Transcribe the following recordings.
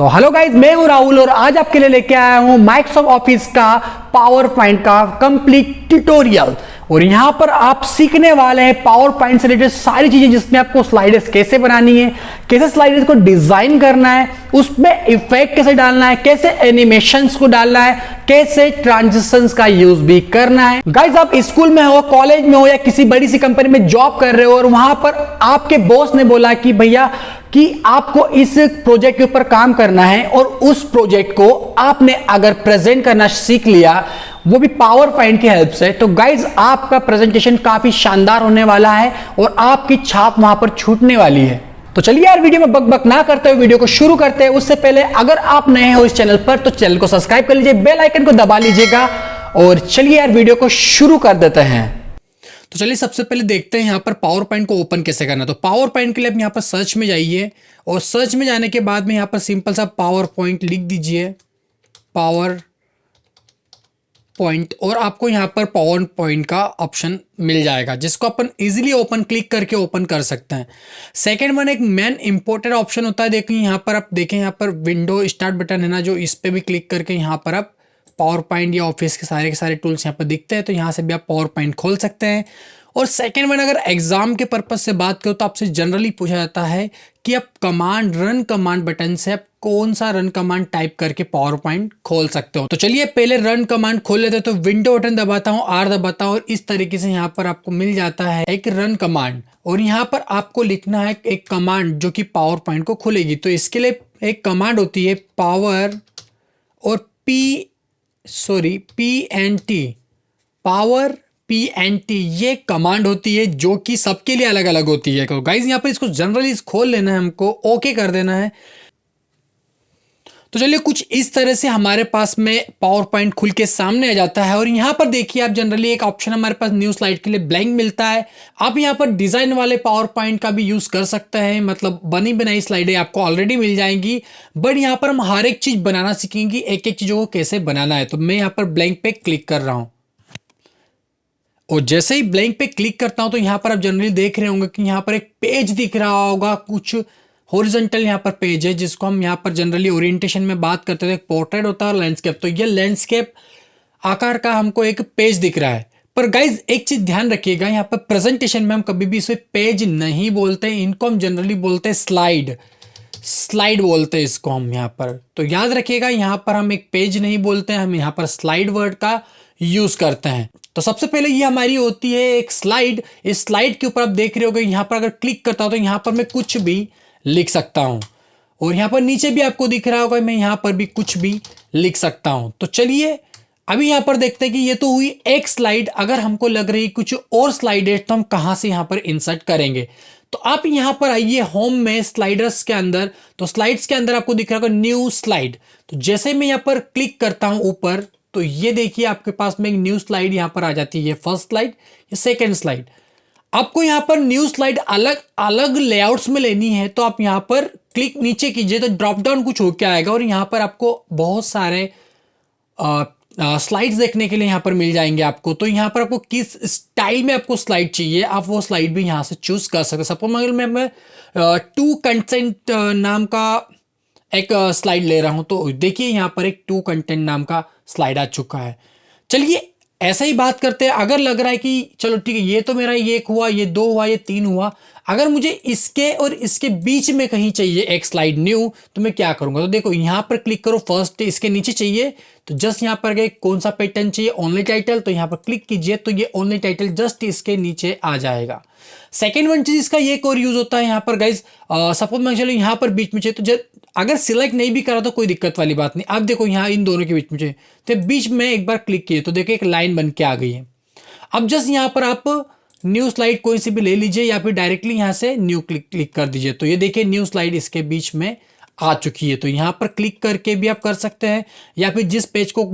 तो hello guys, मैं हूं राहुल और आज आपके लिए लेके आया हूं माइक्रोसॉफ्ट ऑफिस का पावर पॉइंट का कंप्लीट ट्यूटोरियल। और यहां पर आप सीखने वाले हैं पावर पॉइंट से रिलेटेड सारी चीजें, जिसमें आपको स्लाइड्स कैसे बनानी है, कैसे स्लाइड्स को डिजाइन करना है, उसमें इफेक्ट कैसे डालना है, कैसे एनिमेशंस को डालना है, कैसे ट्रांजिशंस का यूज भी करना है। गाइज, आप स्कूल में हो, कॉलेज में हो या किसी बड़ी सी कंपनी में जॉब कर रहे हो और वहां पर आपके बॉस ने बोला कि भैया कि आपको इस प्रोजेक्ट के ऊपर काम करना है और उस प्रोजेक्ट को आपने अगर प्रेजेंट करना सीख लिया, वो भी पावर पॉइंट की हेल्प से, तो गाइज आपका प्रेजेंटेशन काफी शानदार होने वाला है और आपकी छाप वहां पर छूटने वाली है। तो चलिए यार, वीडियो में बक ना करते हुए वीडियो को शुरू करते हैं। उससे पहले अगर आप नए हो इस चैनल पर तो चैनल को सब्सक्राइब कर लीजिए, बेल आइकन को दबा लीजिएगा और चलिए यार वीडियो को शुरू कर देते हैं। तो चलिए सबसे पहले देखते हैं यहाँ पर पावर पॉइंट को ओपन कैसे करना। तो पावर पॉइंट के लिए आप यहाँ पर सर्च में जाइए और सर्च में जाने के बाद में यहाँ पर सिंपल सा पावर पॉइंट लिख दीजिए, पावर पॉइंट, और आपको यहाँ पर पावर पॉइंट का ऑप्शन मिल जाएगा, जिसको अपन इजीली ओपन क्लिक करके ओपन कर सकते हैं। सेकेंड वन एक मेन इंपॉर्टेंट ऑप्शन होता है, देखिए यहाँ पर आप देखें, यहाँ पर विंडो स्टार्ट बटन है ना, जो इस पर भी क्लिक करके यहाँ पर आप पावर पॉइंट या ऑफिस के सारे टूल्स यहाँ पर दिखते हैं, तो यहाँ से भी आप पावर पॉइंट खोल सकते हैं। और सेकेंड वन, अगर एग्जाम के पर्पज से बात करो तो आपसे जनरली पूछा जाता है कि आप रन कमांड बटन से आप कौन सा रन कमांड टाइप करके पावर पॉइंट खोल सकते हो। तो चलिए पहले रन कमांड खोल लेते हैं। तो विंडो बटन दबाता हूँ, आर दबाता हूँ और इस तरीके से यहाँ पर आपको मिल जाता है एक रन कमांड, और यहाँ पर आपको लिखना है एक कमांड जो कि पावर पॉइंट को खोलेगी। तो इसके लिए एक कमांड होती है पावर और PNT, पावर PNT, ये कमांड होती है जो कि सबके लिए अलग अलग होती है। तो गाइज यहाँ पर इसको जनरली खोल लेना है, हमको ओके कर देना है। तो चलिए कुछ इस तरह से हमारे पास में पावर पॉइंट खुल के सामने आ जाता है। और यहाँ पर देखिए आप जनरली एक ऑप्शन हमारे पास न्यू स्लाइड के लिए ब्लैंक मिलता है। आप यहाँ पर डिजाइन वाले पावर पॉइंट का भी यूज कर सकते हैं, मतलब बनी बनाई स्लाइडें आपको ऑलरेडी मिल जाएंगी, बट यहाँ पर हम हर एक चीज बनाना सीखेंगे, एक एक चीजों को कैसे बनाना है। तो मैं यहाँ पर ब्लैंक पे क्लिक कर रहा हूँ और जैसे ही ब्लैंक पे क्लिक करता हूं तो यहाँ पर आप जनरली देख रहे होंगे कि यहाँ पर एक पेज दिख रहा होगा, कुछ हॉरिजॉन्टल यहाँ पर पेज है, जिसको हम यहाँ पर जनरली ओरिएंटेशन में बात करते थे, पोर्ट्रेट होता है और लैंडस्केप। तो ये लैंडस्केप आकार का हमको एक पेज दिख रहा है। पर गाइज एक चीज ध्यान रखिएगा, यहाँ पर प्रेजेंटेशन में हम कभी भी इसे पेज नहीं बोलते हैं, इनको हम जनरली बोलते हैं स्लाइड बोलते हैं इसको हम यहाँ पर। तो याद रखिएगा, यहाँ पर हम एक पेज नहीं बोलते हैं, हम यहाँ पर स्लाइड वर्ड का यूज करते हैं। तो सबसे पहले ये हमारी होती है एक स्लाइड। इस स्लाइड के ऊपर आप देख रहे होगे, यहाँ पर अगर क्लिक करता हूं तो यहाँ पर मैं कुछ भी लिख सकता हूं, और यहाँ पर नीचे भी आपको दिख रहा होगा मैं यहाँ पर भी कुछ भी लिख सकता हूं। तो चलिए अभी यहाँ पर देखते हैं कि ये तो हुई एक स्लाइड। अगर हमको लग रही कुछ और स्लाइड है तो हम कहाँ से यहाँ पर इंसर्ट करेंगे। तो आप यहाँ पर आइए होम में, स्लाइडर्स के अंदर। तो स्लाइड्स के अंदर आपको दिख रहा होगा न्यू स्लाइड। तो जैसे मैं यहाँ पर क्लिक करता हूं ऊपर, तो ये देखिए आपके पास में एक न्यू स्लाइड यहाँ पर आ जाती है, फर्स्ट स्लाइड या सेकंड स्लाइड। आपको यहाँ पर न्यू स्लाइड अलग अलग लेआउट्स में लेनी है तो आप यहाँ पर क्लिक नीचे कीजिए तो ड्रॉप डाउन कुछ होके आएगा और यहाँ पर आपको बहुत सारे स्लाइड्स देखने के लिए यहाँ पर मिल जाएंगे आपको। तो यहाँ पर आपको किस स्टाइल में आपको स्लाइड चाहिए, आप वो स्लाइड भी यहाँ से चूज कर सकते हैं। सपोज मैं टू कंटेंट नाम का एक स्लाइड ले रहा हूं, तो देखिए यहाँ पर एक टू कंटेंट नाम का स्लाइड आ चुका है। चलिए ऐसा ही बात करते हैं। अगर लग रहा है कि चलो ठीक है, ये तो मेरा ये एक हुआ, ये दो हुआ, ये तीन हुआ, अगर मुझे इसके और इसके बीच में कहीं चाहिए एक स्लाइड न्यू, तो मैं क्या करूंगा। तो देखो यहाँ पर क्लिक करो, फर्स्ट इसके नीचे चाहिए तो जस्ट यहाँ पर गए, कौन सा पैटर्न चाहिए, ओनली टाइटल, तो यहाँ पर क्लिक कीजिए तो ये ओनली टाइटल जस्ट इसके नीचे आ जाएगा। सेकेंड वन चीज इसका ये एक और यूज होता है यहाँ पर गाइज, सपोज मैं चलो यहाँ पर बीच में चाहिए, तो अगर सिलेक्ट नहीं भी करा तो कोई दिक्कत वाली बात नहीं। आप देखो यहाँ इन दोनों के बीच में चाहिए तो बीच में एक बार क्लिक किए तो देखिए एक लाइन बन के आ गई है। अब जस्ट यहाँ पर आप न्यू स्लाइड कोई सी भी ले लीजिए या फिर डायरेक्टली यहाँ से न्यू क्लिक कर दीजिए, तो ये देखिए न्यू स्लाइड इसके बीच में आ चुकी है। तो यहाँ पर क्लिक करके भी आप कर सकते हैं, या फिर जिस पेज को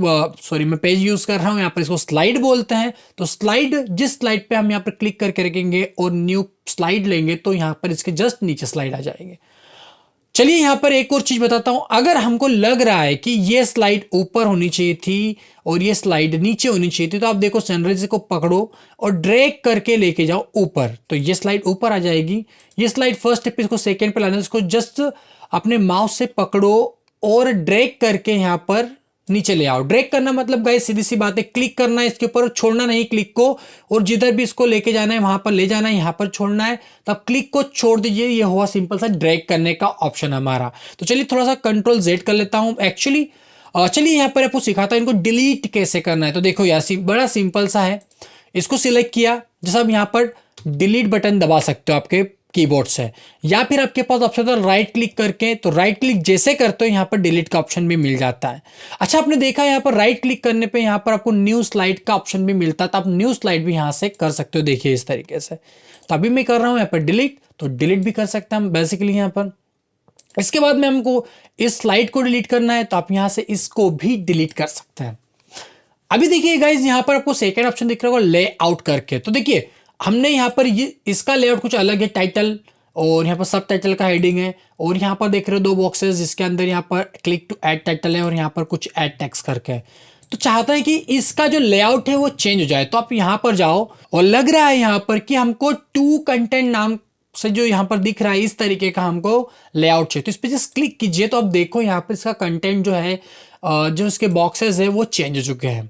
मैं पेज यूज कर रहा हूँ यहाँ पर इसको स्लाइड बोलते हैं। तो स्लाइड, जिस स्लाइड पे हम यहाँ पर क्लिक करके रखेंगे और न्यू स्लाइड लेंगे तो यहाँ पर इसके जस्ट नीचे स्लाइड आ जाएंगे। चलिए यहाँ पर एक और चीज बताता हूं, अगर हमको लग रहा है कि ये स्लाइड ऊपर होनी चाहिए थी और ये स्लाइड नीचे होनी चाहिए थी, तो आप देखो जनरली को पकड़ो और ड्रैग करके लेके जाओ ऊपर, तो ये स्लाइड ऊपर आ जाएगी। ये स्लाइड फर्स्ट स्टेप, इसको सेकंड पे लाना है, इसको जस्ट अपने माउस से पकड़ो और ड्रैग करके यहाँ पर नीचे ले आओ। ड्रैग करना मतलब गाइस सीधी सी बात है, क्लिक करना है इसके ऊपर और छोड़ना नहीं क्लिक को, और जिधर भी इसको लेके जाना है वहां पर ले जाना है, यहाँ पर छोड़ना है, तब क्लिक को छोड़ दीजिए। ये हुआ सिंपल सा ड्रैग करने का ऑप्शन हमारा। तो चलिए थोड़ा सा कंट्रोल जेड कर लेता हूं एक्चुअली। चलिए यहाँ पर आपको सिखाता हूं इनको डिलीट कैसे करना है। तो देखो यार बड़ा सिंपल सा है। इसको सिलेक्ट किया, जैसा आप यहाँ पर डिलीट बटन दबा सकते हो आपके कीबोर्ड से, या फिर आपके पास ऑप्शन होता है राइट क्लिक करके, तो राइट क्लिक जैसे करते हो यहाँ पर डिलीट का ऑप्शन भी मिल जाता है। अच्छा आपने देखा यहाँ पर राइट क्लिक करने पे यहाँ पर आपको न्यू स्लाइड का ऑप्शन भी मिलता है, तो आप न्यू स्लाइड भी यहाँ से कर सकते हो। देखिए इस तरीके से। तो अभी मैं कर रहा हूँ यहाँ पर डिलीट, तो डिलीट भी कर सकते हैं हम बेसिकली यहाँ पर। इसके बाद में हमको इस स्लाइड को डिलीट करना है, तो आप यहाँ से इसको भी डिलीट कर सकते हैं। अभी देखिए गाइज यहाँ पर आपको सेकंड ऑप्शन दिख रहा होगा लेआउट करके। तो देखिए हमने यहाँ पर ये इसका लेआउट कुछ अलग है, टाइटल और यहाँ पर सब टाइटल का हेडिंग है, और यहाँ पर देख रहे हो दो बॉक्सेस जिसके अंदर यहाँ पर क्लिक टू ऐड टाइटल है और यहाँ पर कुछ ऐड टेक्स्ट करके है। तो चाहता है कि इसका जो लेआउट है वो चेंज हो जाए, तो आप यहाँ पर जाओ और लग रहा है यहाँ पर कि हमको टू कंटेंट नाम से जो यहाँ पर दिख रहा है इस तरीके का हमको लेआउट चाहिए। तो इस पर जस्ट क्लिक कीजिए, तो आप देखो यहाँ पर इसका कंटेंट जो है जो इसके बॉक्सेस है वो चेंज हो चुके हैं।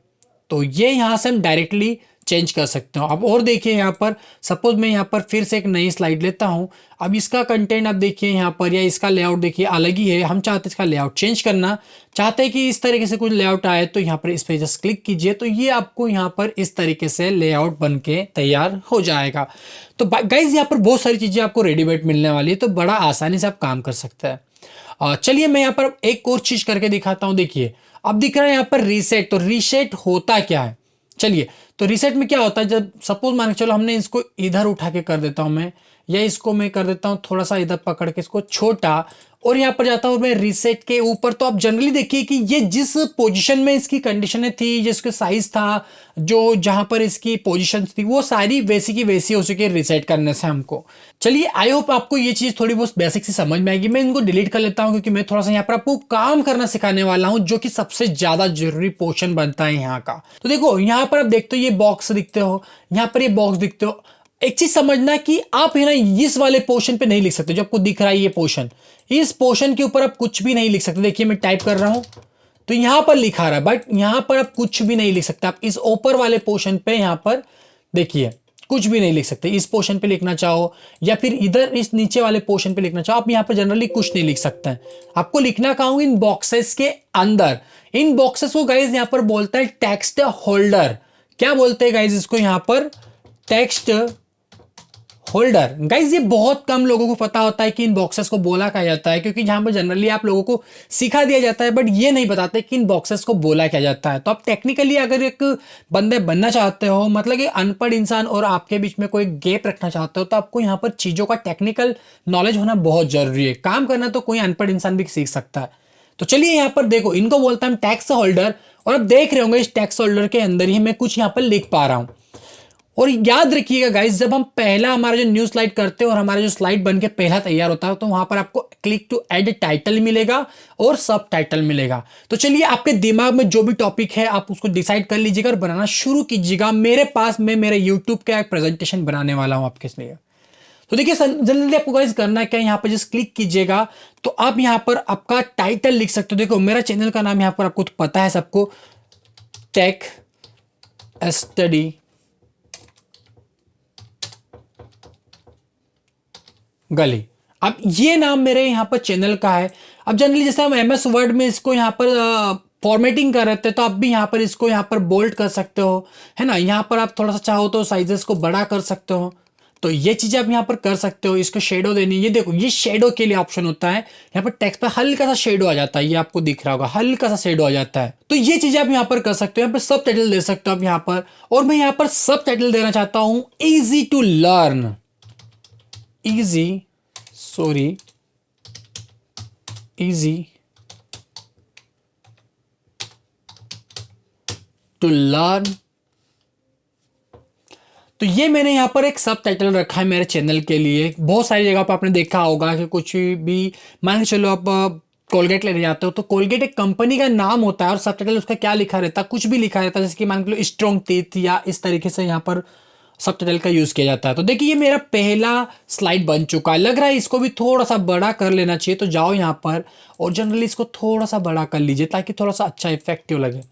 तो ये यहाँ से हम डायरेक्टली चेंज कर सकते हो। अब और देखिए यहाँ पर सपोज मैं यहाँ पर फिर से एक नई स्लाइड लेता हूँ। अब इसका कंटेंट आप देखिए यहाँ पर, या इसका लेआउट देखिए अलग ही है। हम चाहते हैं इसका लेआउट चेंज करना, चाहते हैं कि इस तरीके से कुछ लेआउट आए, तो यहाँ पर इस पर जस्ट क्लिक कीजिए, तो ये आपको यहाँ पर इस तरीके से लेआउट बन के तैयार हो जाएगा। तो गाइज यहाँ पर बहुत सारी चीज़ें आपको रेडीमेड मिलने वाली है, तो बड़ा आसानी से आप काम कर सकते हैं। चलिए मैं यहाँ पर एक और चीज़ करके दिखाता हूँ। देखिए अब दिख रहा है यहाँ पर रीसेट। तो रीसेट होता क्या है, चलिए तो रीसेट में क्या होता है, जब सपोज मान के चलो हमने इसको इधर उठा के कर देता हूं मैं, या इसको मैं कर देता हूं थोड़ा सा इधर पकड़ के इसको छोटा, और यहाँ पर जाता हूं मैं रीसेट के ऊपर। तो आप जनरली देखिए कि ये जिस पोजीशन में इसकी कंडीशनें थी, जिसके साइज था, जो जहां पर इसकी पोजीशन थी, वो सारी वैसी की वैसी हो चुकी है रीसेट करने से हमको। चलिए आई होप आपको ये चीज थोड़ी बहुत बेसिक से समझ में आएगी। मैं इनको डिलीट कर लेता हूं क्योंकि मैं थोड़ा सा यहाँ पर आपको काम करना सिखाने वाला हूं, जो कि सबसे ज्यादा जरूरी पोर्शन बनता है यहाँ का। तो देखो यहाँ पर आप देखते हो ये बॉक्स दिखते हो, यहाँ पर ये बॉक्स दिखते हो। एक चीज समझना कि आप है ना इस वाले पोर्शन पे नहीं लिख सकते, जो आपको दिख रहा है ये पोर्शन, इस पोर्शन के ऊपर आप कुछ भी नहीं लिख सकते। देखिए मैं टाइप कर रहा हूं तो यहां पर लिखा रहा है, बट यहां पर आप कुछ भी नहीं लिख सकते। आप इस ऊपर वाले पोर्शन पे यहां पर देखिए कुछ भी नहीं लिख सकते। इस पोर्शन पे लिखना चाहो या फिर इधर इस नीचे वाले पोर्शन पे लिखना चाहो, आप यहां पर जनरली कुछ नहीं लिख सकते हैं। आपको लिखना कहां, इन बॉक्सेस के अंदर। इन बॉक्सेस को गाइज यहां पर बोलता है टेक्स्ट होल्डर। क्या बोलते हैं गाइज इसको, यहां पर टेक्स्ट होल्डर। गाइज ये बहुत कम लोगों को पता होता है कि इन बॉक्सेस को बोला क्या जाता है, क्योंकि जहां पर जनरली आप लोगों को सिखा दिया जाता है, बट ये नहीं बताते कि इन बॉक्सेस को बोला क्या जाता है। तो आप टेक्निकली अगर एक बंदे बनना चाहते हो, मतलब कि अनपढ़ इंसान और आपके बीच में कोई गैप रखना चाहते हो, तो आपको यहाँ पर चीज़ों का टेक्निकल नॉलेज होना बहुत जरूरी है। काम करना तो कोई अनपढ़ इंसान भी सीख सकता है। तो चलिए यहाँ पर देखो, इनको बोलता है टैक्स होल्डर, और आप देख रहे होंगे इस टैक्स होल्डर के अंदर ही मैं कुछ यहाँ पर लिख पा रहा हूँ। और याद रखिएगा गाइस, जब हम पहला हमारा जो न्यू स्लाइड करते हैं और हमारा जो स्लाइड बन के पहला तैयार होता है, तो वहां पर आपको क्लिक टू ऐड टाइटल मिलेगा और सब टाइटल मिलेगा। तो चलिए आपके दिमाग में जो भी टॉपिक है आप उसको डिसाइड कर लीजिएगा और बनाना शुरू कीजिएगा। मेरे पास मैं मेरे यूट्यूब का एक प्रेजेंटेशन बनाने वाला हूं आपके लिए। तो देखिए जनरली आपको गाइस करना क्या है, यहाँ पर जस्ट क्लिक कीजिएगा, तो आप यहाँ पर आपका टाइटल लिख सकते हो। देखो मेरा चैनल का नाम यहाँ पर आपको तो पता है सबको, टेक स्टडी गली। अब ये नाम मेरे यहाँ पर चैनल का है। अब जनरली जैसे हम एमएस वर्ड में इसको यहाँ पर फॉर्मेटिंग कर रहे थे, तो आप भी यहाँ पर इसको यहाँ पर बोल्ड कर सकते हो, है ना। यहाँ पर आप थोड़ा सा चाहो तो साइजेस को बड़ा कर सकते हो। तो ये चीज़ें आप यहाँ पर कर सकते हो। इसको शेडो देनी, ये देखो ये शेडो के लिए ऑप्शन होता है। यहाँ पर टेक्स्ट पर हल्का सा शेडो आ जाता है, ये आपको दिख रहा होगा, हल्का सा शेडो आ जाता है। तो ये चीज़ें आप यहाँ पर कर सकते हो। यहाँ पर सब टाइटल दे सकते हो आप यहाँ पर, और मैं यहाँ पर सब टाइटल देना चाहता हूँ easy to learn, easy to learn। तो ये मैंने यहाँ पर एक सब टाइटल रखा है मेरे चैनल के लिए। बहुत सारी जगह पर आपने देखा होगा कि कुछ भी मान के चलो आप कोलगेट लेने जाते हो, तो कोलगेट एक कंपनी का नाम होता है और सब टाइटल उसका क्या लिखा रहता है, कुछ भी लिखा रहता है, जैसे कि मान के लो स्ट्रॉन्ग टीथ या इस तरीके से यहाँ पर सबटाइटल का यूज़ किया जाता है। तो देखिए ये मेरा पहला स्लाइड बन चुका है। लग रहा है इसको भी थोड़ा सा बड़ा कर लेना चाहिए, तो जाओ यहाँ पर और जनरली इसको थोड़ा सा बड़ा कर लीजिए ताकि थोड़ा सा अच्छा इफेक्टिव लगे।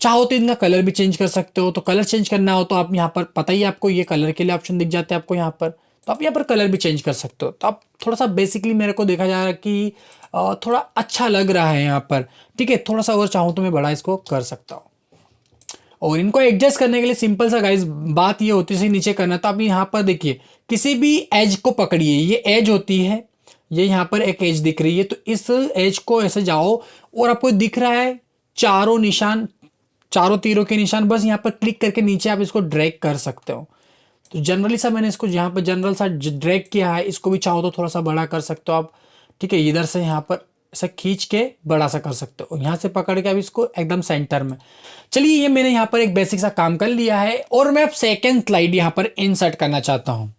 चाहो तो इनका कलर भी चेंज कर सकते हो, तो कलर चेंज करना हो तो आप यहाँ पर, पता ही है आपको, ये कलर के लिए ऑप्शन दिख जाते हैं आपको यहाँ पर, तो आप यहाँ पर कलर भी चेंज कर सकते हो। तो आप थोड़ा सा बेसिकली मेरे को देखा जा रहा है कि थोड़ा अच्छा लग रहा है यहाँ पर। ठीक है, थोड़ा सा और चाहूँ तो मैं बड़ा इसको कर सकता हूँ। और इनको एडजस्ट करने के लिए सिंपल सा गाइस बात ये होती है, नीचे करना। तो आप यहाँ पर देखिए किसी भी एज को पकड़िए, ये एज होती है, ये यहाँ पर एक एज दिख रही है, तो इस एज को ऐसे जाओ और आपको दिख रहा है चारों निशान, चारों तीरों के निशान, बस यहाँ पर क्लिक करके नीचे आप इसको ड्रैग कर सकते हो। तो जनरली सा मैंने इसको यहाँ पर जनरल सा ड्रैग किया है, इसको भी चाहो तो थोड़ा सा बड़ा कर सकते हो आप। ठीक है, इधर से यहाँ पर ऐसा खींच के बड़ा सा कर सकते हो, यहाँ से पकड़ के अब इसको एकदम सेंटर में। चलिए ये मैंने यहाँ पर एक बेसिक सा काम कर लिया है और मैं अब सेकेंड स्लाइड यहाँ पर इंसर्ट करना चाहता हूँ।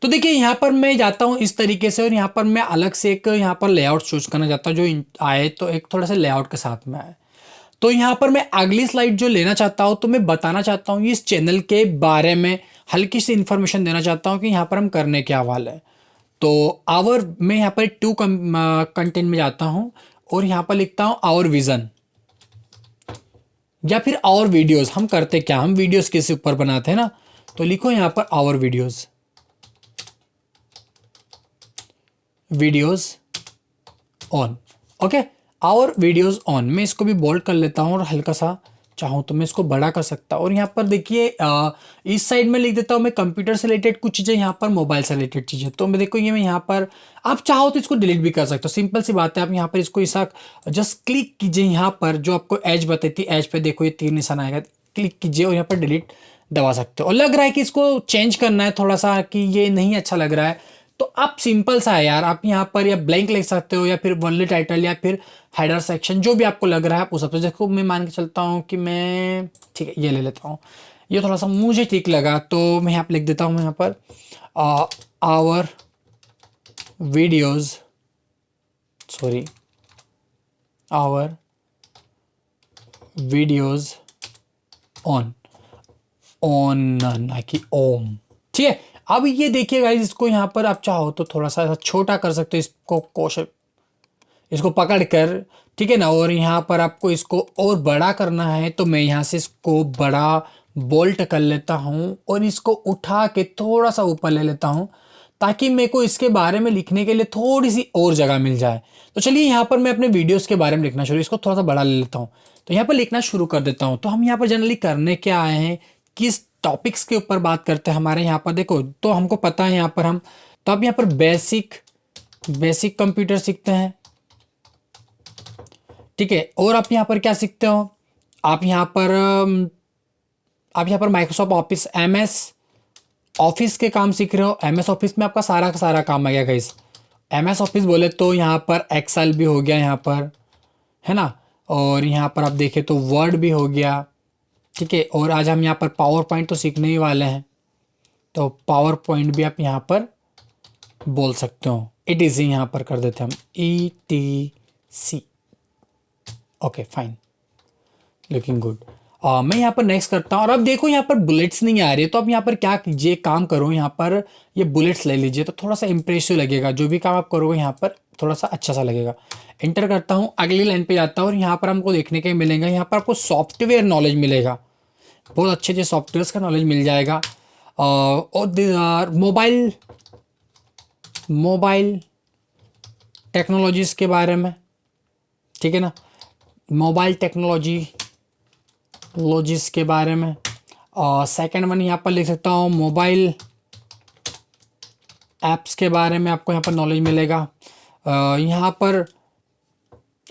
तो देखिए यहाँ पर मैं जाता हूँ इस तरीके से और यहाँ पर मैं अलग से एक यहाँ पर लेआउट चूज करना चाहता हूँ जो आए तो एक थोड़ा सा लेआउट के साथ में आए। तो यहाँ पर मैं अगली स्लाइड जो लेना चाहता हूँ, तो मैं बताना चाहता हूँ इस चैनल के बारे में हल्की सी इन्फॉर्मेशन देना चाहता हूँ कि यहाँ पर हम करने क्या वाले हैं। तो आवर मैं यहाँ पर टू कंटेंट में जाता हूँ और यहाँ पर लिखता हूँ आवर विजन या फिर आवर वीडियोस। हम करते क्या, हम वीडियोस किस ऊपर बनाते हैं ना, तो लिखो यहाँ पर our videos, videos on. Okay, our videos on. मैं इसको भी बोल्ड कर लेता हूँ और हल्का सा चाहूँ तो मैं इसको बड़ा कर सकता हूँ। और यहाँ पर देखिए इस साइड में लिख देता हूँ मैं कंप्यूटर से रिलेटेड कुछ चीज़ें, यहाँ पर मोबाइल से रिलेटेड चीज़ें। तो मैं देखो ये मैं यहाँ पर, आप चाहो तो इसको डिलीट भी कर सकते हो, सिंपल सी बात है। आप यहाँ पर इसको ऐसा जस्ट क्लिक कीजिए, यहाँ पर जो आपको एज बताती है, एज पे देखो ये तीर निशान आएगा, क्लिक कीजिए और यहाँ पर डिलीट दबा सकते हो। और लग रहा है कि इसको चेंज करना है थोड़ा सा, कि ये नहीं अच्छा लग रहा है, तो आप सिंपल सा है यार, आप यहाँ पर या ब्लैंक लिख सकते हो या फिर वनली टाइटल या फिर हेडर सेक्शन, जो भी आपको लग रहा है आप उस सबसे। देखो मैं मान के चलता हूँ कि मैं, ठीक है ये ले लेता हूँ, ये थोड़ा सा मुझे ठीक लगा, तो मैं यहाँ पर लिख देता हूँ मैं यहाँ पर our videos, sorry our videos on, on ना कि ओम। ठीक है, अब ये देखिए गाइस, इसको यहाँ पर आप चाहो तो थोड़ा सा छोटा कर सकते हो, इसको कोश इसको पकड़ कर, ठीक है ना। और यहाँ पर आपको इसको और बड़ा करना है, तो मैं यहाँ से इसको बड़ा बोल्ट कर लेता हूँ और इसको उठा के थोड़ा सा ऊपर ले लेता हूँ ताकि मेरे को इसके बारे में लिखने के लिए थोड़ी सी और जगह मिल जाए। तो चलिए यहाँ पर मैं अपने वीडियोस के बारे में लिखना शुरू, इसको थोड़ा सा बड़ा ले लेता हूँ, तो यहाँ पर लिखना शुरू कर देता हूँ। तो हम यहाँ पर जनरली करने क्या आए हैं, किस टॉपिक्स के ऊपर बात करते हैं हमारे यहाँ पर, देखो तो हमको पता है यहाँ पर हम, तो अब यहाँ पर बेसिक कंप्यूटर सीखते हैं। ठीक है, और आप यहाँ पर क्या सीखते हो, आप यहाँ पर माइक्रोसॉफ्ट ऑफिस MS ऑफिस के काम सीख रहे हो। MS ऑफिस में आपका सारा का सारा काम आ गया गाइस। MS ऑफिस बोले तो यहाँ पर एक्सेल भी हो गया यहाँ पर, है ना, और यहाँ पर आप देखें तो वर्ड भी हो गया। ठीक है, और आज हम यहाँ पर पावर पॉइंट तो सीखने ही वाले हैं, तो पावर पॉइंट भी आप यहाँ पर बोल सकते हो। ETC यहाँ पर कर देते हैं हम, ETC। Okay fine, looking good. मैं यहाँ पर नेक्स्ट करता हूँ और अब देखो यहाँ पर बुलेट्स नहीं आ रही है, तो अब यहाँ पर क्या कीजिए, काम करो यहाँ पर ये बुलेट्स ले लीजिए, तो थोड़ा सा इंप्रेसिव लगेगा, जो भी काम आप करोगे यहाँ पर थोड़ा सा अच्छा सा लगेगा। एंटर करता हूँ, अगली लाइन पे जाता हूँ और यहाँ पर हमको देखने के मिलेगा, यहाँ पर आपको सॉफ्टवेयर नॉलेज मिलेगा, बहुत अच्छे अच्छे सॉफ्टवेयर का नॉलेज मिल जाएगा। और मोबाइल टेक्नोलॉजीज़ के बारे में, ठीक है ना, मोबाइल टेक्नोलॉजीज़ के बारे में। और सेकेंड वन यहाँ पर लिख सकता हूँ मोबाइल ऐप्स के बारे में, आपको यहाँ पर नॉलेज मिलेगा। यहाँ पर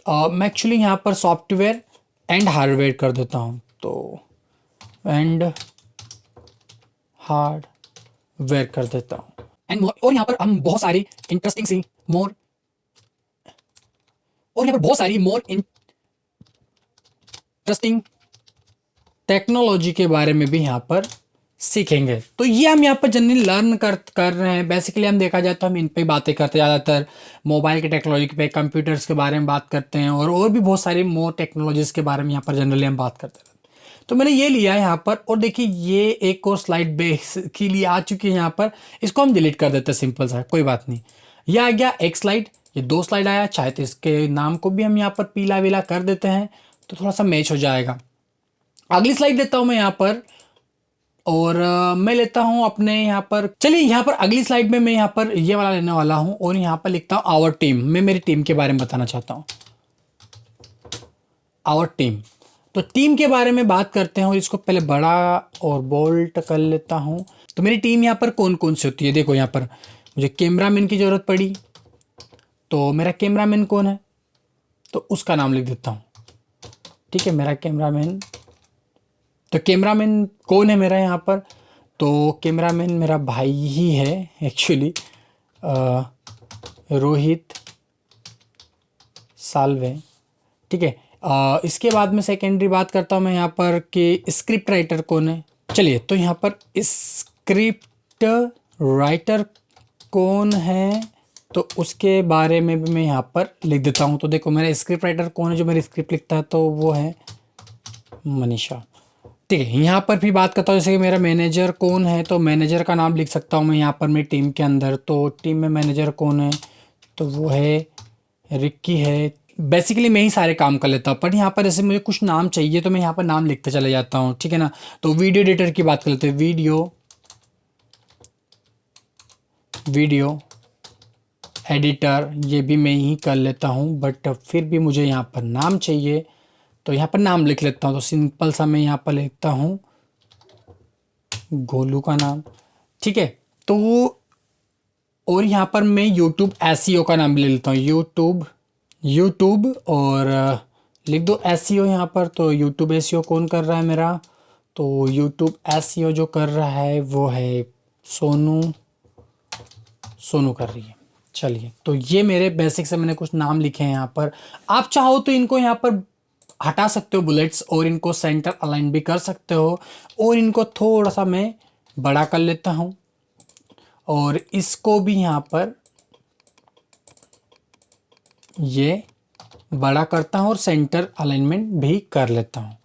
मैं एक्चुअली यहाँ पर सॉफ्टवेयर एंड हार्डवेयर कर देता हूँ, तो एंड हार्डवेयर कर देता हूँ एंड मोर। और यहाँ पर हम बहुत सारी इंटरेस्टिंग सी मोर, और यहाँ पर बहुत सारी मोर इंटरेस्टिंग टेक्नोलॉजी के बारे में भी यहाँ पर सीखेंगे। तो ये हम यहाँ पर जनरली लर्न कर रहे हैं। बेसिकली हम देखा जाए तो हम इन पे बातें करते, ज़्यादातर मोबाइल के टेक्नोलॉजी पे, कंप्यूटर्स के बारे में बात करते हैं और भी बहुत सारी मोर टेक्नोलॉजीज़ के बारे में यहाँ पर जनरली हम बात करते हैं। तो मैंने ये लिया है यहाँ पर, और देखिए ये एक और स्लाइड बेस के लिए आ चुकी है यहाँ पर, इसको हम डिलीट कर देते हैं, सिंपल सा, कोई बात नहीं। ये आ गया एक स्लाइड, ये 2 स्लाइड आया, चाहे तो इसके नाम को भी हम यहाँ पर पीला वीला कर देते हैं तो थोड़ा सा मैच हो जाएगा। अगली स्लाइड लेता हूँ मैं यहाँ पर, और मैं लेता हूँ अपने यहाँ पर, चलिए यहाँ पर अगली स्लाइड में मैं यहाँ पर ये वाला लेने वाला हूँ, और यहाँ पर लिखता हूँ आवर टीम। मैं मेरी टीम के बारे में बताना चाहता हूँ, आवर टीम। तो टीम के बारे में बात करते हैं, और इसको पहले बड़ा और बोल्ड कर लेता हूँ। तो मेरी टीम यहाँ पर कौन कौन सी होती है, देखो यहाँ पर मुझे कैमरामैन की ज़रूरत पड़ी, तो मेरा कैमरामैन कौन है, तो उसका नाम लिख देता हूँ। ठीक है, मेरा कैमरामैन, तो कैमरामैन कौन है मेरा यहाँ पर, तो कैमरामैन मेरा भाई ही है एक्चुअली, रोहित साल्वे। ठीक है, इसके बाद में सेकेंडरी बात करता हूँ मैं यहाँ पर कि स्क्रिप्ट राइटर कौन है। चलिए, तो यहाँ पर स्क्रिप्ट राइटर कौन है, तो उसके बारे में भी मैं यहाँ पर लिख देता हूँ। तो देखो मेरा स्क्रिप्ट राइटर कौन है जो मेरी स्क्रिप्ट लिखता है, तो वो है मनीषा। ठीक है, यहाँ पर भी बात करता हूँ जैसे कि मेरा मैनेजर कौन है, तो मैनेजर का नाम लिख सकता हूँ मैं यहाँ पर मेरी टीम के अंदर। तो टीम में मैनेजर कौन है, तो वो है रिक्की है। बेसिकली मैं ही सारे काम कर लेता हूँ, पर यहाँ पर जैसे मुझे कुछ नाम चाहिए तो मैं यहाँ पर नाम लिखते चले जाता हूँ। ठीक है ना, तो वीडियो एडिटर की बात कर लेते हैं, वीडियो एडिटर, ये भी मैं ही कर लेता हूँ, बट फिर भी मुझे यहाँ पर नाम चाहिए, तो यहाँ पर नाम लिख लेता हूँ। तो सिंपल सा मैं यहाँ पर लिखता हूँ गोलू का नाम। ठीक है, तो और यहाँ पर मैं यूट्यूब एसईओ का नाम ले लेता हूँ, यूट्यूब और लिख दो एसईओ यहाँ पर। तो यूट्यूब एसईओ कौन कर रहा है मेरा, तो यूट्यूब एसईओ जो कर रहा है वो है सोनू कर रही है। चलिए, तो ये मेरे बेसिक से मैंने कुछ नाम लिखे हैं यहाँ पर। आप चाहो तो इनको यहाँ पर हटा सकते हो बुलेट्स, और इनको सेंटर अलाइन भी कर सकते हो, और इनको थोड़ा सा मैं बड़ा कर लेता हूँ, और इसको भी यहाँ पर ये बड़ा करता हूँ और सेंटर अलाइनमेंट भी कर लेता हूँ।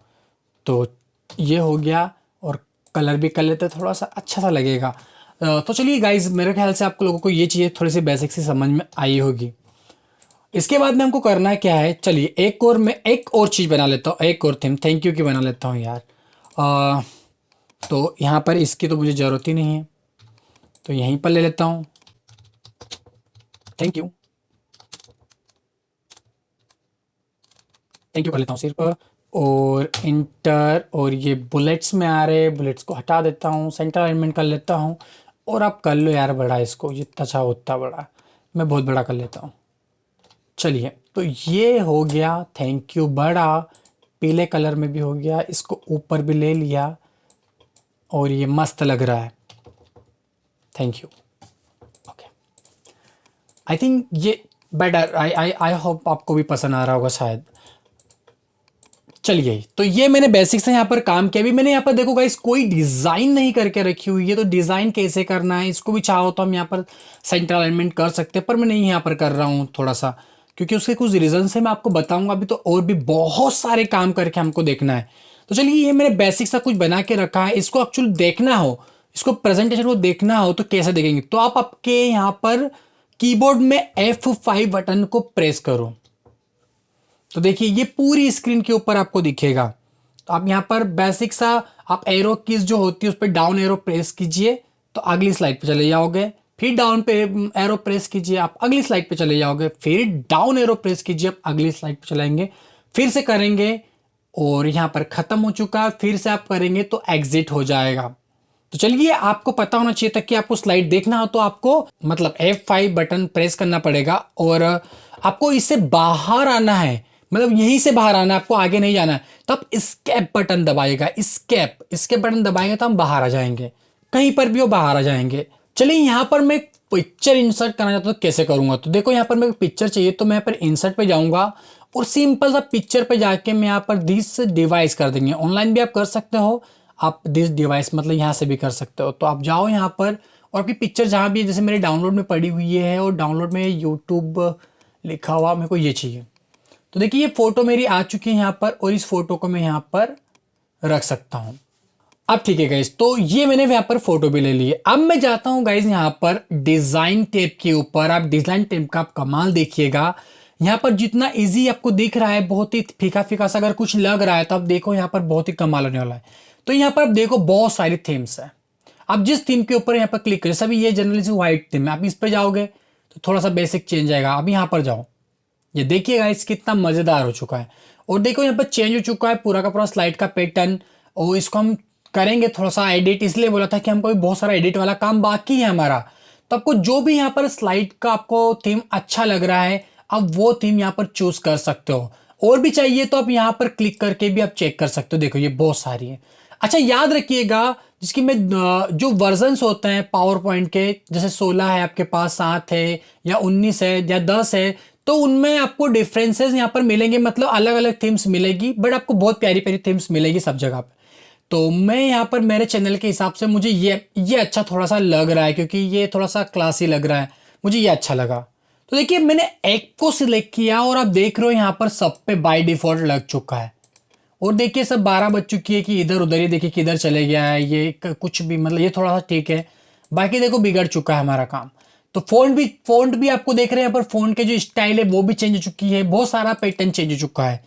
तो ये हो गया, और कलर भी कर लेते हैं, थोड़ा सा अच्छा सा लगेगा। तो चलिए गाइज, मेरे ख्याल से आप लोगों को ये चीज़ें थोड़ी सी बेसिक सी समझ में आई होगी। इसके बाद में हमको करना क्या है, चलिए एक और चीज़ बना लेता हूँ, एक और थीम थैंक यू की बना लेता हूँ यार। तो यहाँ पर इसकी तो मुझे ज़रूरत ही नहीं है, तो यहीं पर ले लेता हूँ थैंक यू कर लेता हूँ सिर्फ, और इंटर, और ये बुलेट्स में आ रहे, बुलेट्स को हटा देता हूँ, सेंटर अलाइनमेंट कर लेता हूँ। और आप कर लो यार बड़ा, इसको जितना चाहो उतना बड़ा, मैं बहुत बड़ा कर लेता हूँ। चलिए, तो ये हो गया थैंक यू बड़ा, पीले कलर में भी हो गया, इसको ऊपर भी ले लिया, और ये मस्त लग रहा है, thank you. Okay, I think ये बेटर, आई होप आपको भी पसंद आ रहा होगा शायद। चलिए, तो ये मैंने बेसिक से यहाँ पर काम किया। अभी मैंने यहाँ पर देखो गाइस कोई डिज़ाइन नहीं करके रखी हुई है, तो डिज़ाइन कैसे करना है, इसको भी चाहो तो हम यहाँ पर सेंटर अलाइनमेंट कर सकते हैं, पर मैं नहीं यहाँ पर कर रहा हूँ थोड़ा सा, क्योंकि उसके कुछ रीज़न से मैं आपको बताऊँगा अभी। तो और भी बहुत सारे काम करके हमको देखना है। तो चलिए, ये मैंने बेसिक सा कुछ बना के रखा है, इसको एक्चुअली देखना हो, इसको प्रेजेंटेशन को देखना हो तो कैसे देखेंगे, तो आप आपके यहाँ पर कीबोर्ड में F5 बटन को प्रेस करो, तो देखिए ये पूरी स्क्रीन के ऊपर आपको दिखेगा। तो आप यहाँ पर बेसिक सा आप एरो कीज जो होती है उस पर डाउन एरो प्रेस कीजिए तो अगली स्लाइड पे चले जाओगे, फिर डाउन पे एरो प्रेस कीजिए आप अगली स्लाइड पे चले जाओगे, फिर डाउन एरो प्रेस कीजिए आप अगली स्लाइड पे चलाएंगे, फिर से करेंगे और यहाँ पर खत्म हो चुका, फिर से आप करेंगे तो एग्जिट हो जाएगा। तो चलिए, आपको पता होना चाहिए था कि आपको स्लाइड देखना हो तो आपको मतलब F5 बटन प्रेस करना पड़ेगा, और आपको इससे बाहर आना है, मतलब यहीं से बाहर आना है, आपको आगे नहीं जाना है। तो आप स्केप बटन दबाएगा, स्केप बटन दबाएंगे तो हम बाहर आ जाएंगे, कहीं पर भी हो बाहर आ जाएंगे। चलिए, यहाँ पर मैं पिक्चर इंसर्ट करना चाहता हूँ, तो कैसे करूँगा, तो देखो यहाँ पर मैं पिक्चर चाहिए तो मैं यहाँ पर इंसर्ट पे जाऊँगा और सिंपल सा पिक्चर पे जाके मैं यहाँ पर दिस डिवाइस कर देंगे। ऑनलाइन भी आप कर सकते हो, आप दिस डिवाइस मतलब यहाँ से भी कर सकते हो। तो आप जाओ यहाँ पर और आपकी पिक्चर जहाँ भी है, जैसे मेरे डाउनलोड में पड़ी हुई है और डाउनलोड में यूट्यूब लिखा हुआ, मेरे को ये चाहिए। तो देखिए ये फ़ोटो मेरी आ चुकी है यहाँ पर, और इस फोटो को मैं यहाँ पर रख सकता हूँ। अब ठीक है गाइज, तो ये मैंने यहाँ पर फोटो भी ले ली है। अब मैं जाता हूँ गाइज यहाँ पर डिजाइन टेप के ऊपर। आप डिजाइन टेप का आप कमाल देखिएगा, यहाँ पर जितना इजी आपको दिख रहा है, बहुत ही फीका फीका सा अगर कुछ लग रहा है तो आप देखो यहाँ पर बहुत ही कमाल होने वाला है। तो यहाँ पर आप देखो बहुत सारी थीम्स है। आप जिस थीम के ऊपर यहाँ पर क्लिक करें, सभी ये जनरली से व्हाइट थीम है, आप इस पर जाओगे तो थोड़ा सा बेसिक चेंज आएगा। अब यहाँ पर जाओ, ये देखिएगा इस कितना मजेदार हो चुका है। और देखो यहाँ पर चेंज हो चुका है पूरा का पूरा स्लाइड का पैटर्न। और इसको हम करेंगे थोड़ा सा एडिट, इसलिए बोला था कि हमको भी बहुत सारा एडिट वाला काम बाकी है हमारा। तो आपको जो भी यहाँ पर स्लाइड का आपको थीम अच्छा लग रहा है, आप वो थीम यहाँ पर चूज कर सकते हो। और भी चाहिए तो आप यहाँ पर क्लिक करके भी आप चेक कर सकते हो। देखो ये बहुत सारी है। अच्छा याद रखिएगा, जिसकी मैं जो वर्जन्स होते हैं पावर पॉइंट के, जैसे 16 है आपके पास, 7 है या 19 है या 10 है, तो उनमें आपको डिफरेंसेस यहाँ पर मिलेंगे, मतलब अलग अलग थीम्स मिलेगी, बट आपको बहुत प्यारी प्यारी थीम्स मिलेगी सब जगह पे। तो मैं यहाँ पर मेरे चैनल के हिसाब से मुझे ये अच्छा थोड़ा सा लग रहा है, क्योंकि ये थोड़ा सा क्लासी लग रहा है, मुझे ये अच्छा लगा। तो देखिए मैंने एक को सिलेक्ट किया और आप देख रहे हो यहाँ पर सब पे बाय डिफॉल्ट लग चुका है। और देखिए सब 12 बज चुकी है कि इधर उधर ही देखिए किधर चले गया है, ये कुछ भी मतलब ये थोड़ा सा ठीक है। बाकी देखो बिगड़ चुका है हमारा काम। तो फ़ॉन्ट भी आपको देख रहे हैं यहाँ पर, फ़ॉन्ट के जो स्टाइल है वो भी चेंज हो चुकी है, बहुत सारा पैटर्न चेंज हो चुका है।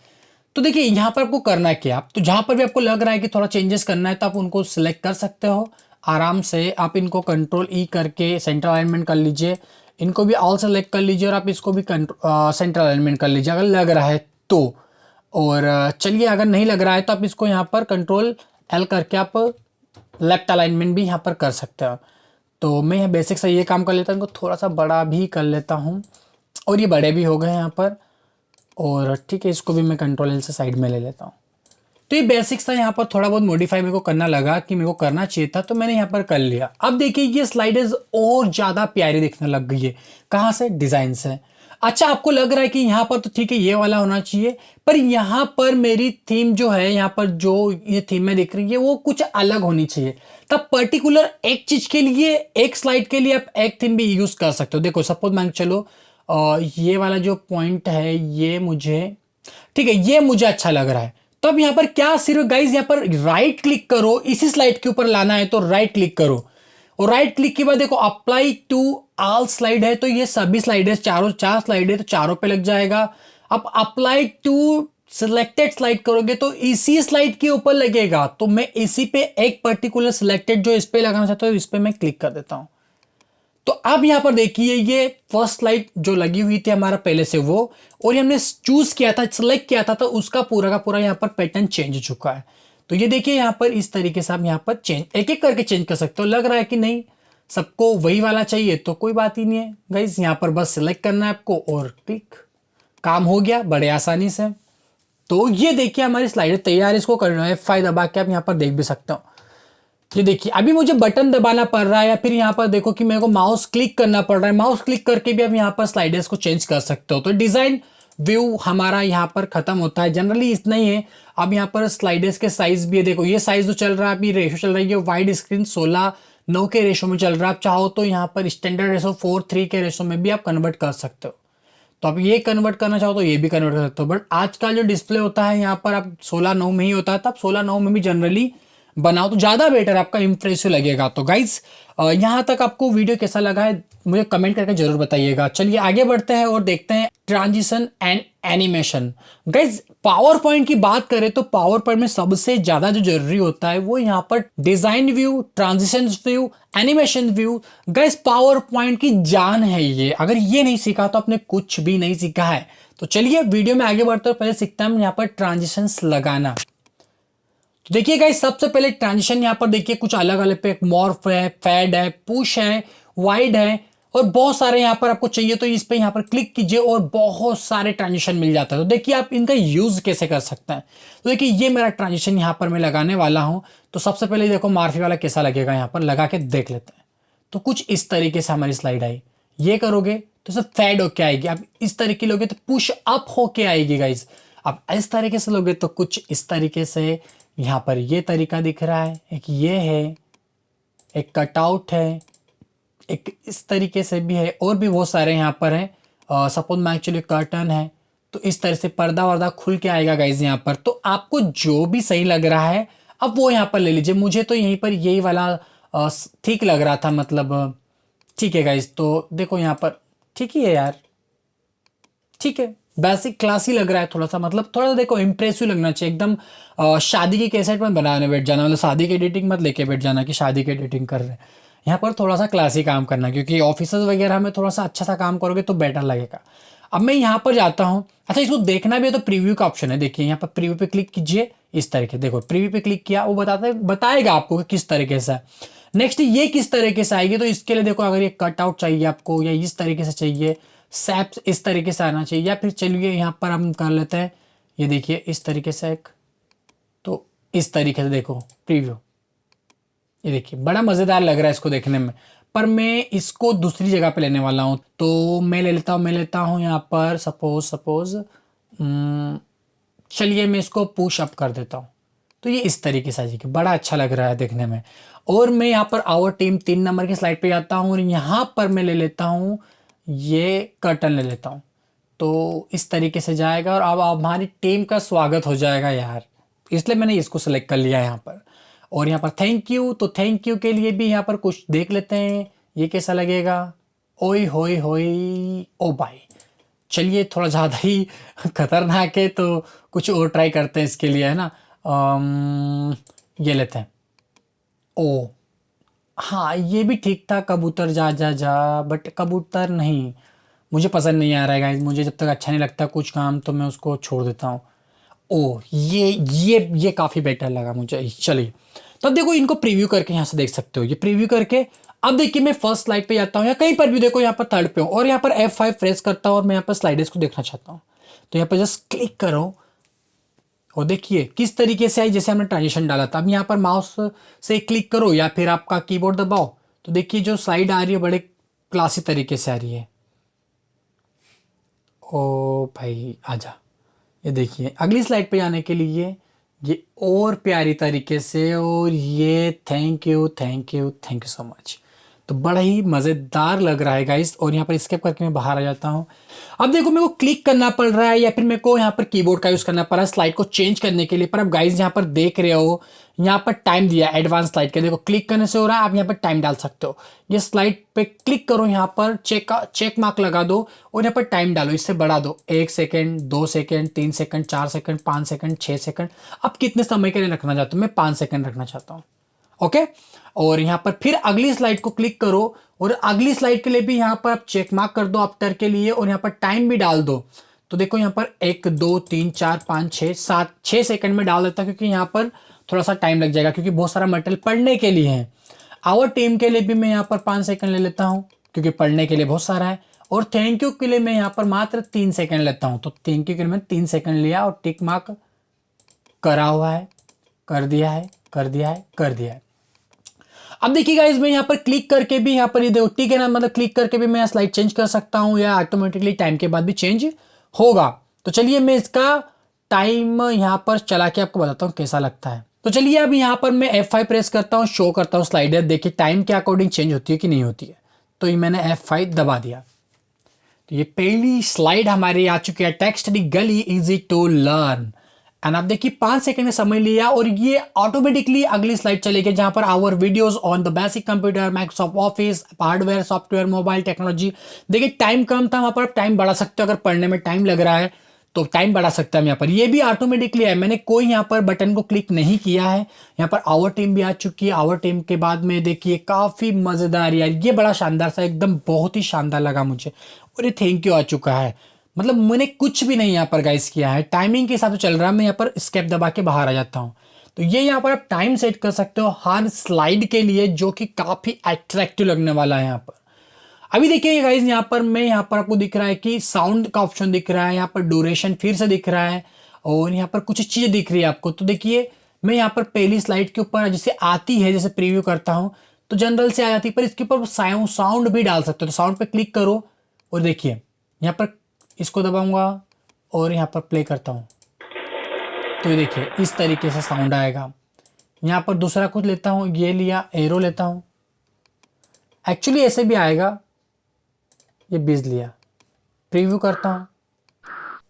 तो देखिए यहाँ पर आपको करना क्या, आप तो जहाँ पर भी आपको लग रहा है कि थोड़ा चेंजेस करना है तो आप उनको सिलेक्ट कर सकते हो आराम से। आप इनको कंट्रोल ई करके सेंटर अलाइनमेंट कर लीजिए, इनको भी ऑल सेलेक्ट कर लीजिए और आप इसको भी सेंटर अलाइनमेंट कर लीजिए अगर लग रहा है तो। और चलिए अगर नहीं लग रहा है तो आप इसको यहाँ पर कंट्रोल एल करके आप लेफ्ट अलाइनमेंट भी यहाँ पर कर सकते हो। तो मैं यहाँ बेसिक सा ये काम कर लेता हूँ, इनको थोड़ा सा बड़ा भी कर लेता हूँ और ये बड़े भी हो गए यहाँ पर। और ठीक है, इसको भी मैं कंट्रोल एल से साइड में ले लेता हूँ। तो ये बेसिक्स था, यहाँ पर थोड़ा बहुत मॉडिफाई मेरे को करना लगा कि मेरे को करना चाहिए था, तो मैंने यहाँ पर कर लिया। अब देखिए ये स्लाइडर्स और ज़्यादा प्यारी दिखने लग गई है। कहाँ से? डिज़ाइन से। अच्छा आपको लग रहा है कि यहाँ पर तो ठीक है ये वाला होना चाहिए, पर यहाँ पर मेरी थीम जो है, यहाँ पर जो ये थीम में दिख रही है वो कुछ अलग होनी चाहिए। तब पर्टिकुलर एक चीज़ के लिए, एक स्लाइड के लिए आप एक थीम भी यूज़ कर सकते हो। देखो सपोज मान चलो ये वाला जो पॉइंट है ये मुझे ठीक है, ये मुझे अच्छा लग रहा है। तो अब यहाँ पर क्या, सिर्फ गाइज यहाँ पर राइट क्लिक करो, इसी स्लाइड के ऊपर लाना है तो राइट क्लिक करो। और राइट क्लिक के बाद देखो अप्लाई टू ऑल स्लाइड है, तो ये सभी स्लाइड है, चारों 4 स्लाइड है तो चारों पे लग जाएगा। अब अप्लाई टू सिलेक्टेड स्लाइड करोगे तो इसी स्लाइड के ऊपर लगेगा। तो मैं इसी पे एक पर्टिकुलर सिलेक्टेड जो इस पे लगाना चाहता हूँ इस पे मैं क्लिक कर देता हूं। तो अब यहां पर देखिए ये फर्स्ट स्लाइड जो लगी हुई थी हमारा पहले से वो, और ये हमने चूज किया था, सिलेक्ट किया था, तो उसका पूरा का पूरा यहां पर पैटर्न चेंज हो चुका है। तो ये देखिए यहां पर इस तरीके से आप यहां पर चेंज एक एक करके चेंज कर सकते हो। लग रहा है कि नहीं सबको वही वाला चाहिए तो कोई बात ही नहीं है गाइस, यहां पर बस सिलेक्ट करना है आपको और क्लिक, काम हो गया बड़े आसानी से। तो ये देखिए हमारी स्लाइड तैयार है। इसको करना है F5 दबा के आप यहां पर देख भी सकते हो। ये देखिए अभी मुझे बटन दबाना पड़ रहा है, या फिर यहाँ पर देखो कि मेरे को माउस क्लिक करना पड़ रहा है। माउस क्लिक करके भी आप यहाँ पर स्लाइडर्स को चेंज कर सकते हो। तो डिजाइन व्यू हमारा यहाँ पर खत्म होता है, जनरली इतना ही है। अब यहाँ पर स्लाइडर्स के साइज भी है, देखो ये साइज जो चल रहा है अभी रेशो चल रही है वाइड स्क्रीन 16:9 के रेशो में चल रहा है। आप चाहो तो यहाँ पर स्टैंडर्ड रेशो 4:3 के रेशो में भी आप कन्वर्ट कर सकते हो। तो आप ये कन्वर्ट करना चाहो तो ये भी कन्वर्ट कर सकते हो, बट आज का जो डिस्प्ले होता है यहाँ पर आप 16:9 में ही होता है, तो आप 16:9 में भी जनरली बनाओ तो ज़्यादा बेटर, आपका इंप्रेसिव लगेगा। तो गाइज यहाँ तक आपको वीडियो कैसा लगा है मुझे कमेंट करके जरूर बताइएगा। चलिए आगे बढ़ते हैं और देखते हैं transition and animation. Guys power point की बात करें तो पावर पॉइंट में सबसे ज़्यादा जो जरूरी होता है वो यहाँ पर design view, transition view, animation view. Guys power point की जान है ये, अगर ये नहीं सीखा तो आपने कुछ भी नहीं सीखा है। तो चलिए वीडियो में आगे बढ़ते हैं, पहले सीखते हैं हम यहाँ पर ट्रांजिशंस लगाना। तो देखिए गाइस सबसे पहले ट्रांजिशन यहाँ पर देखिए कुछ अलग अलग पे मॉर्फ है, फेड है, पुश है, वाइड है और बहुत सारे यहाँ पर आपको चाहिए तो इस पे यहाँ पर क्लिक कीजिए और बहुत सारे ट्रांजिशन मिल जाता है। तो देखिए आप इनका यूज कैसे कर सकते हैं। तो देखिए ये मेरा ट्रांजिशन यहाँ पर मैं लगाने वाला हूँ। तो सबसे पहले देखो मार्फी वाला कैसा लगेगा, यहाँ पर लगा के देख लेते हैं। तो कुछ इस तरीके से हमारी स्लाइड आई। ये करोगे तो सब फेड होके आएगी। आप इस तरीके लोगे तो पुश अप होके आएगी गाइज। अब इस तरीके से लोगे तो कुछ इस तरीके से यहाँ पर ये तरीका दिख रहा है, एक ये है, एक कटआउट है, एक इस तरीके से भी है और भी बहुत सारे यहाँ पर है। सपोज मैं एक्चुअली कर्टन है तो इस तरह से पर्दा वर्दा खुल के आएगा गाइज यहाँ पर। तो आपको जो भी सही लग रहा है अब वो यहाँ पर ले लीजिए, मुझे तो यहीं पर यही वाला ठीक लग रहा था, मतलब ठीक है गाइज। तो देखो यहाँ पर ठीक ही है यार, ठीक है, बेसिक क्लास ही लग रहा है थोड़ा सा, मतलब थोड़ा सा देखो इम्प्रेसिव लगना चाहिए एकदम। शादी की कैसेट में बनाने बैठ जाना, मतलब शादी की एडिटिंग मत लेके बैठ जाना कि शादी की एडिटिंग कर रहे हैं। यहाँ पर थोड़ा सा क्लासी काम करना, क्योंकि ऑफिसर्स वगैरह में थोड़ा सा अच्छा सा काम करोगे तो बेटर लगेगा। अब मैं यहाँ पर जाता हूँ, अच्छा इसको देखना भी है तो प्रीव्यू का ऑप्शन है, देखिए यहाँ पर प्रीव्यू पे क्लिक कीजिए। इस तरीके देखो प्रीव्यू पे क्लिक किया, वो बताएगा आपको कि किस तरीके से है। नेक्स्ट ये किस तरीके से आएगी, तो इसके लिए देखो अगर ये कट आउट चाहिए आपको या इस तरीके से चाहिए, सैप इस तरीके से आना चाहिए, या फिर चलिए यहाँ पर हम कर लेते हैं, ये देखिए इस तरीके से एक, तो इस तरीके से देखो प्रीव्यू, ये देखिए बड़ा मज़ेदार लग रहा है इसको देखने में। पर मैं इसको दूसरी जगह पे लेने वाला हूँ, तो मैं लेता हूँ यहाँ पर सपोज चलिए मैं इसको पुश अप कर देता हूँ। तो ये इस तरीके से जी बड़ा अच्छा लग रहा है देखने में। और मैं यहाँ पर आवर टीम 3 नंबर की स्लाइड पे जाता हूँ और यहाँ पर मैं ले लेता हूँ, ये कर्टन ले लेता हूँ। तो इस तरीके से जाएगा और अब हमारी टीम का स्वागत हो जाएगा यार, इसलिए मैंने इसको सेलेक्ट कर लिया यहाँ पर। और यहाँ पर थैंक यू, तो थैंक यू के लिए भी यहाँ पर कुछ देख लेते हैं, ये कैसा लगेगा। ओए होए होए ओ भाई, चलिए थोड़ा ज़्यादा ही खतरनाक है, तो कुछ और ट्राई करते हैं इसके लिए, है ना। ये लेते हैं। ओ हाँ, ये भी ठीक था, कबूतर जा जा जा, बट कबूतर नहीं, मुझे पसंद नहीं आ रहा है गाइस, मुझे जब तक अच्छा नहीं लगता कुछ काम तो मैं उसको छोड़ देता हूँ। ओ ये काफ़ी बेटर लगा मुझे, चलिए। तब देखो इनको प्रीव्यू करके यहाँ से देख सकते हो, ये प्रीव्यू करके। अब देखिए मैं फर्स्ट स्लाइड पे जाता हूँ या कहीं पर भी देखो यहाँ पर थर्ड पे हूँ और यहाँ पर F5 प्रेस करता हूँ और मैं यहाँ पर स्लाइडर्स को देखना चाहता हूँ। तो यहाँ पर जस्ट क्लिक करो और देखिए किस तरीके से आई, जैसे हमने ट्रांजिशन डाला था। अब यहाँ पर माउस से क्लिक करो या फिर आपका कीबोर्ड दबाओ, तो देखिए जो स्लाइड आ रही है बड़े क्लासी तरीके से आ रही है। ओ भाई आजा, ये देखिए अगली स्लाइड पे जाने के लिए ये और प्यारी तरीके से, और ये थैंक यू सो मच। तो बड़ा ही मज़ेदार लग रहा है गाइस। और यहाँ पर स्केप करके मैं बाहर आ जाता हूँ। अब देखो मेरे को क्लिक करना पड़ रहा है या फिर मेरे को यहाँ पर कीबोर्ड का यूज़ करना पड़ रहा है स्लाइड को चेंज करने के लिए। पर अब गाइस यहाँ पर देख रहे हो, यहाँ पर टाइम दिया एडवांस स्लाइड के, देखो क्लिक करने से हो रहा है, आप यहाँ पर टाइम डाल सकते हो। ये स्लाइड पे क्लिक करो, यहाँ पर चेक मार्क लगा दो और यहाँ पर टाइम डालो, इससे बढ़ा दो, 1 second, 2 second, 3 second, 4 second, 5 second, 6 second. अब कितने समय के लिए रखना चाहते हो, मैं 5 सेकेंड रखना चाहता हूँ। ओके। और यहाँ पर फिर अगली स्लाइड को क्लिक करो और अगली स्लाइड के लिए भी यहाँ पर आप चेक मार्क कर दो आफ्टर के लिए और यहाँ पर टाइम भी डाल दो। तो देखो यहाँ पर 1 2 3 4 5 6 7 6 सेकंड में डाल देता, क्योंकि यहाँ पर थोड़ा सा टाइम लग जाएगा क्योंकि बहुत सारा मटेरियल पढ़ने के लिए है। आवर टीम के लिए भी मैं यहाँ पर 5 सेकंड ले लेता हूँ क्योंकि पढ़ने के लिए बहुत सारा है। और थैंक यू के लिए मैं यहाँ पर मात्र 3 सेकंड लेता हूँ, तो थैंक यू के लिए मैं 3 सेकंड लिया और टिक मार्क करा हुआ है, कर दिया है, कर दिया है, कर दिया है। अब देखिए गाइस मैं यहाँ पर क्लिक करके भी यहाँ पर ये देखो ठीक है ना, मतलब क्लिक करके भी मैं स्लाइड चेंज कर सकता हूँ या ऑटोमेटिकली टाइम के बाद भी चेंज होगा। तो चलिए मैं इसका टाइम यहाँ पर चला के आपको बताता हूँ कैसा लगता है। तो चलिए अब यहाँ पर मैं F5 प्रेस करता हूँ, शो करता हूँ स्लाइडर, देखिए टाइम के अकॉर्डिंग चेंज होती है कि नहीं होती है। तो ये मैंने F5 दबा दिया, तो ये पहली स्लाइड हमारी आ चुकी है, टेक्स्ट दी गली इजी टू लर्न। एंड आप देखिए 5 सेकंड में समझ लिया और ये ऑटोमेटिकली अगली स्लाइड चलेगी जहां पर our videos on the basic computer, Microsoft office, hardware, software, mobile technology. देखिए टाइम कम था, वहां पर टाइम बढ़ा सकते हो, अगर पढ़ने में टाइम लग रहा है तो टाइम बढ़ा सकता है। यहाँ पर ये भी ऑटोमेटिकली है, मैंने कोई यहाँ पर बटन को क्लिक नहीं किया है। यहाँ पर आवर टीम भी आ चुकी है, आवर टीम के बाद में देखिए काफ़ी मज़ेदार यार, ये बड़ा शानदार सा एकदम बहुत ही शानदार लगा मुझे। और ये थैंक यू आ चुका है, मतलब मैंने कुछ भी नहीं यहाँ पर गाइस किया है, टाइमिंग के हिसाब से चल रहा है। मैं यहाँ पर स्केप दबा के बाहर आ जाता हूँ। तो ये यहाँ पर आप टाइम सेट कर सकते हो हर स्लाइड के लिए, जो कि काफ़ी अट्रैक्टिव लगने वाला है यहाँ पर। अभी देखिए गाइस यहाँ पर मैं यहाँ पर आपको दिख रहा है कि साउंड का ऑप्शन दिख रहा है, यहाँ पर ड्यूरेशन फिर से दिख रहा है और यहाँ पर कुछ चीज़ें दिख रही है आपको। तो देखिए मैं यहाँ पर पहली स्लाइड के ऊपर जैसे आती है, जैसे प्रीव्यू करता हूँ तो जनरल से आ जाती है, पर इसके ऊपर साउंड भी डाल सकते हो। तो साउंड पे क्लिक करो और देखिए यहाँ पर इसको दबाऊंगा और यहाँ पर प्ले करता हूँ, तो ये देखिए इस तरीके से साउंड आएगा। यहाँ पर दूसरा कुछ लेता हूँ, ये लिया एरो लेता हूँ, एक्चुअली ऐसे भी आएगा, ये बीज लिया, प्रीव्यू करता हूँ,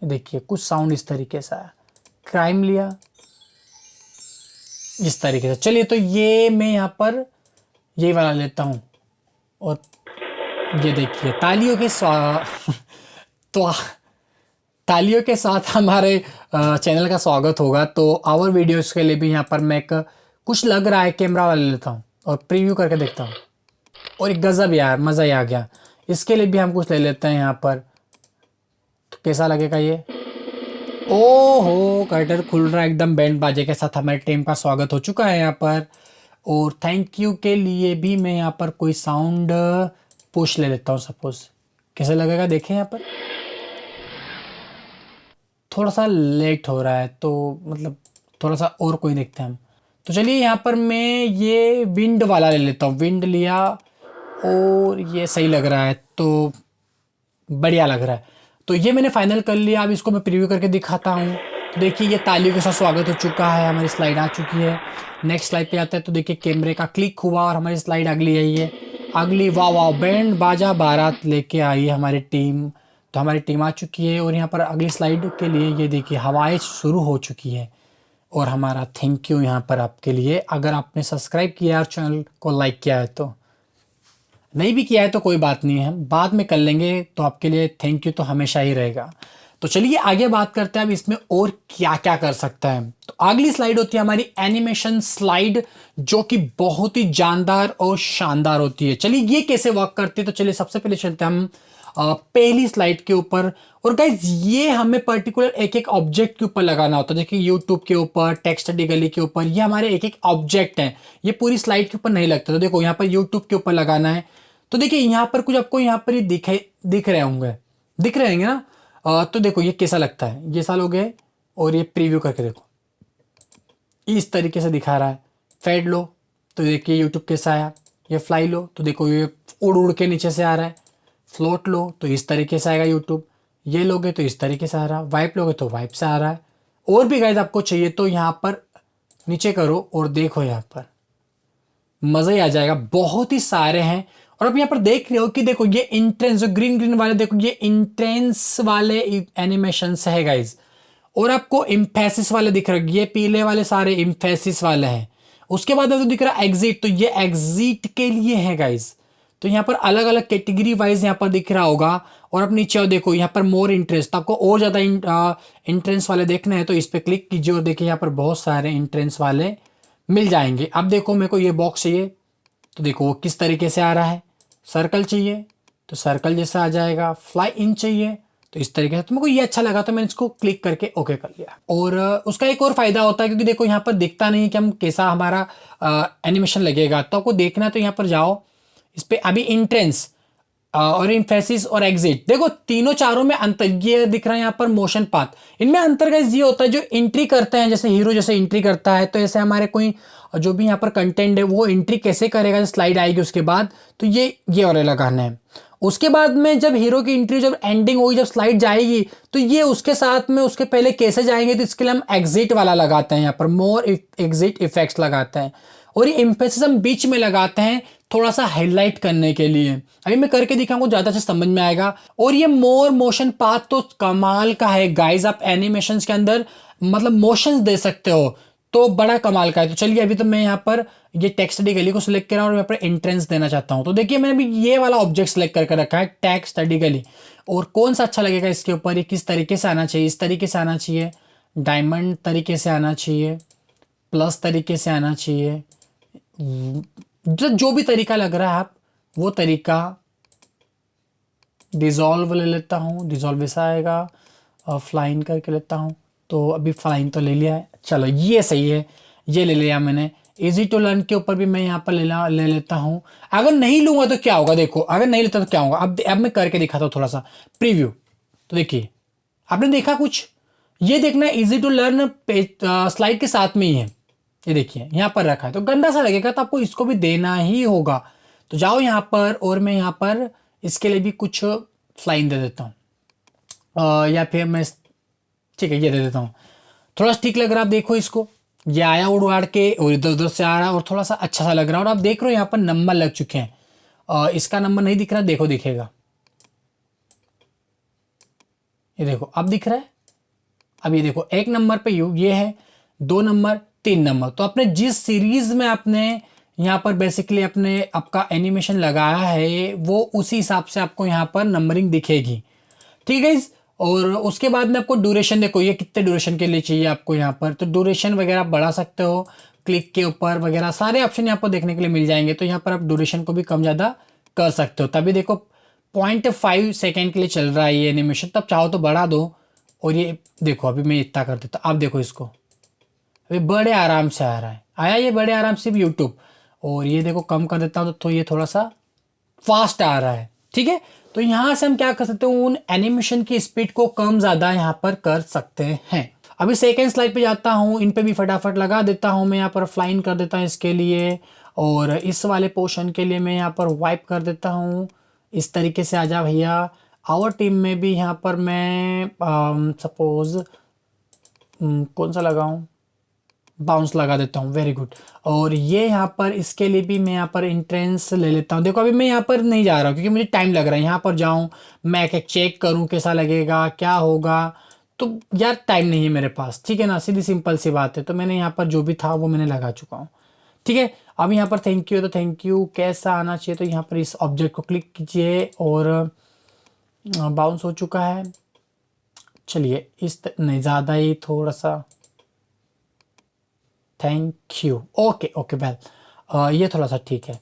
देखिए कुछ साउंड इस तरीके से आया। क्राइम लिया, इस तरीके से। चलिए तो ये मैं यहाँ पर यही वाला लेता हूँ, और ये देखिए तालियों के तो तालियों के साथ हमारे चैनल का स्वागत होगा। तो आवर वीडियोस के लिए भी यहाँ पर मैं एक कुछ लग रहा है कैमरा वाला लेता हूँ और प्रीव्यू करके देखता हूँ। और एक गज़ब यार, मज़ा ही आ गया। इसके लिए भी हम कुछ ले लेते हैं यहाँ पर, तो कैसा लगेगा ये। ओहो, कर्टन खुल रहा है एकदम बैंड बाजे के साथ। हमारी टीम का स्वागत हो चुका है यहाँ पर। और थैंक यू के लिए भी मैं यहाँ पर कोई साउंड पुश ले लेता हूँ सपोज। कैसे लगेगा देखें यहाँ पर। थोड़ा सा लेट हो रहा है तो मतलब थोड़ा सा और कोई देखते हैं हम। तो चलिए यहाँ पर मैं ये विंड वाला ले लेता हूँ। विंड लिया और ये सही लग रहा है, तो बढ़िया लग रहा है। तो ये मैंने फाइनल कर लिया। अब इसको मैं प्रीव्यू करके दिखाता हूँ। तो देखिए ये तालियों के साथ स्वागत हो चुका है, हमारी स्लाइड आ चुकी है। नेक्स्ट स्लाइड पे आते हैं तो देखिए कैमरे का क्लिक हुआ और हमारी स्लाइड अगली है ये अगली। वाह वाह, बैंड बाजा बारात लेके आई है हमारी टीम। तो हमारी टीम आ चुकी है और यहाँ पर अगली स्लाइड के लिए ये देखिए हवाएं शुरू हो चुकी है। और हमारा थैंक यू यहाँ पर आपके लिए, अगर आपने सब्सक्राइब किया और चैनल को लाइक किया है। तो नहीं भी किया है तो कोई बात नहीं है, बाद में कर लेंगे। तो आपके लिए थैंक यू तो हमेशा ही रहेगा। तो चलिए आगे बात करते हैं अब इसमें और क्या क्या कर सकता है। तो अगली स्लाइड होती है हमारी एनिमेशन स्लाइड, जो कि बहुत ही जानदार और शानदार होती है। चलिए ये कैसे वर्क करती है, तो चलिए सबसे पहले चलते हैं हम पहली स्लाइड के ऊपर। और गाइज ये हमें पर्टिकुलर एक एक ऑब्जेक्ट के ऊपर लगाना होता है। देखिए यूट्यूब के ऊपर, टेक स्टडी गली के ऊपर, ये हमारे एक एक ऑब्जेक्ट हैं। ये पूरी स्लाइड के ऊपर नहीं लगता। तो देखो यहाँ पर यूट्यूब के ऊपर लगाना है। तो देखिए यहाँ पर कुछ आपको यहाँ पर ही दिख रहे होंगे, दिख रहे होंगे ना। तो देखो ये कैसा लगता है, ये साल हो गए। और ये प्रीव्यू करके देखो, इस तरीके से दिखा रहा है। फेड लो तो देखिए यूट्यूब कैसा आया। ये फ्लाई लो तो देखो ये उड़ उड़ के नीचे से आ रहा है। फ्लोट लो तो इस तरीके से आएगा यूट्यूब। ये लोगे तो इस तरीके से आ रहा है। वाइप लोगे तो वाइप से आ रहा है। और भी गाइस आपको चाहिए तो यहाँ पर नीचे करो और देखो, यहाँ पर मज़ा ही आ जाएगा। बहुत ही सारे हैं। और अब यहाँ पर देख रहे हो कि देखो ये इंट्रेंस, जो ग्रीन ग्रीन वाले, देखो ये इंट्रेंस वाले एनिमेशन है गाइज। और आपको इम्फेसिस वाले दिख रहे, ये पीले वाले सारे इम्फेसिस वाले हैं। उसके बाद तो दिख रहा है एग्जिट, तो ये एग्जिट के लिए है गाइज। तो यहाँ पर अलग अलग कैटेगरी वाइज यहाँ पर दिख रहा होगा। और अब नीचे देखो यहाँ पर मोर इंटरेस्ट, आपको और ज़्यादा इंट्रेंस वाले देखने हैं तो इस पर क्लिक कीजिए और देखिए यहाँ पर बहुत सारे इंट्रेंस वाले मिल जाएंगे। अब देखो मेरे को ये बॉक्स चाहिए तो देखो वो किस तरीके से आ रहा है। सर्कल चाहिए तो सर्कल जैसा आ जाएगा। फ्लाई इन चाहिए तो इस तरीके से। तो मेरे को ये अच्छा लगा तो मैंने इसको क्लिक करके ओके कर लिया। और उसका एक और फायदा होता है, क्योंकि देखो यहाँ पर दिखता नहीं है कि हम कैसा हमारा एनिमेशन लगेगा। तो आपको देखना है तो यहाँ पर जाओ, इस पर अभी इंट्रेंस और इम्फेसिस और एग्जिट, देखो तीनों चारों में अंतर ये दिख रहा है। यहाँ पर मोशन पाथ, इनमें अंतर गाइस ये होता है जो एंट्री करते हैं, जैसे हीरो जैसे एंट्री करता है तो ऐसे हमारे कोई जो भी यहाँ पर कंटेंट है वो एंट्री कैसे करेगा, स्लाइड आएगी उसके बाद। तो ये वाले लगाना है। उसके बाद में जब हीरो की एंट्री जब एंडिंग होगी, जब स्लाइड जाएगी तो ये उसके साथ में उसके पहले कैसे जाएंगे, तो इसके लिए हम एग्जिट वाला लगाते हैं। यहाँ पर मोर एग्जिट इफेक्ट्स लगाते हैं। और ये एम्फेसिस हम बीच में लगाते हैं थोड़ा सा हाईलाइट करने के लिए। अभी मैं करके दिखाऊंगा, ज़्यादा से समझ में आएगा। और ये मोर मोशन पाथ तो कमाल का है गाइज। आप एनिमेशंस के अंदर मतलब मोशंस दे सकते हो, तो बड़ा कमाल का है। तो चलिए अभी तो मैं यहाँ पर ये टेक्स्ट स्टडी गली को सिलेक्ट करा और यहाँ पर एंट्रेंस देना चाहता हूँ। तो देखिए मैंने अभी ये वाला ऑब्जेक्ट सिलेक्ट करके रखा है, टेक्स्ट स्टडी गली। और कौन सा अच्छा लगेगा इसके ऊपर, ये किस तरीके से आना चाहिए, इस तरीके से आना चाहिए, डायमंड तरीके से आना चाहिए, प्लस तरीके से आना चाहिए, जो भी तरीका लग रहा है आप वो तरीका। डिज़ोल्व ले लेता हूँ, डिज़ोल्व ऐसा आएगा। और फ्लाइन करके लेता हूँ, तो अभी फ्लाइन तो ले लिया है। चलो ये सही है, ये ले लिया मैंने। इजी टू लर्न के ऊपर भी मैं यहाँ पर ले लेता हूँ। अगर नहीं लूँगा तो क्या होगा, देखो अगर नहीं लेता तो क्या होगा। अब मैं करके दिखाता हूँ थोड़ा सा प्रीव्यू। तो देखिए आपने देखा कुछ, ये देखना इजी टू लर्न स्लाइड के साथ में ही है। ये देखिए यहाँ पर रखा है तो गंदा सा लगेगा, तो आपको इसको भी देना ही होगा। तो जाओ यहाँ पर और मैं यहाँ पर इसके लिए भी कुछ फ्लाइन दे देता हूँ। या फिर मैं ठीक है ये दे देता हूँ। थोड़ा ठीक लग रहा है, आप देखो इसको, ये आया उड़ उड़ के और इधर उधर से आ रहा है और थोड़ा सा अच्छा सा लग रहा है। और आप देख रहे हो यहाँ पर नंबर लग चुके हैं। इसका नंबर नहीं दिख रहा, देखो दिखेगा, ये देखो अब दिख रहा है। अब ये देखो एक नंबर पे ये है, 2 नंबर, 3 नंबर। तो आपने जिस सीरीज में आपने यहाँ पर बेसिकली अपने आपका एनिमेशन लगाया है वो उसी हिसाब से आपको यहाँ पर नंबरिंग दिखेगी, ठीक है। और उसके बाद में आपको ड्यूरेशन देखो, ये कितने ड्यूरेशन के लिए चाहिए आपको यहाँ पर, तो ड्यूरेशन वगैरह आप बढ़ा सकते हो, क्लिक के ऊपर वगैरह सारे ऑप्शन यहाँ पर देखने के लिए मिल जाएंगे। तो यहाँ पर आप ड्यूरेशन को भी कम ज़्यादा कर सकते हो। तभी देखो 0.5 सेकेंड के लिए चल रहा है ये एनिमेशन, तब चाहो तो बढ़ा दो। और ये देखो अभी मैं इतना कर देता, आप देखो इसको, अभी बड़े आराम से आ रहा है, आया ये बड़े आराम से भी यूट्यूब। और ये देखो कम कर देता हूँ तो ये थोड़ा सा फास्ट आ रहा है, ठीक है। तो यहाँ से हम क्या कर सकते हैं, उन एनिमेशन की स्पीड को कम ज़्यादा यहाँ पर कर सकते हैं। अभी सेकेंड स्लाइड पे जाता हूँ, इन पे भी फटाफट लगा देता हूँ मैं, यहाँ पर फ्लाइन कर देता हूँ इसके लिए। और इस वाले पोर्शन के लिए मैं यहाँ पर वाइप कर देता हूँ, इस तरीके से आ जा भैया। आवर टीम में भी यहाँ पर मैं सपोज कौन सा लगाऊँ, बाउंस लगा देता हूँ, वेरी गुड। और ये यहाँ पर इसके लिए भी मैं यहाँ पर इंट्रेंस ले लेता हूँ। देखो अभी मैं यहाँ पर नहीं जा रहा हूँ क्योंकि मुझे टाइम लग रहा है, यहाँ पर जाऊँ मैं एक चेक करूँ कैसा लगेगा क्या होगा, तो यार टाइम नहीं है मेरे पास, ठीक है ना, सीधी सिंपल सी बात है। तो मैंने यहाँ पर जो भी था वो मैंने लगा चुका हूँ, ठीक है। अब यहाँ पर थैंक यू, तो थैंक यू कैसा आना चाहिए, तो यहाँ पर इस ऑब्जेक्ट को क्लिक कीजिए और बाउंस हो चुका है। चलिए नहीं ज़्यादा ही थोड़ा सा, thank you, okay okay well, ये थोड़ा सा ठीक है।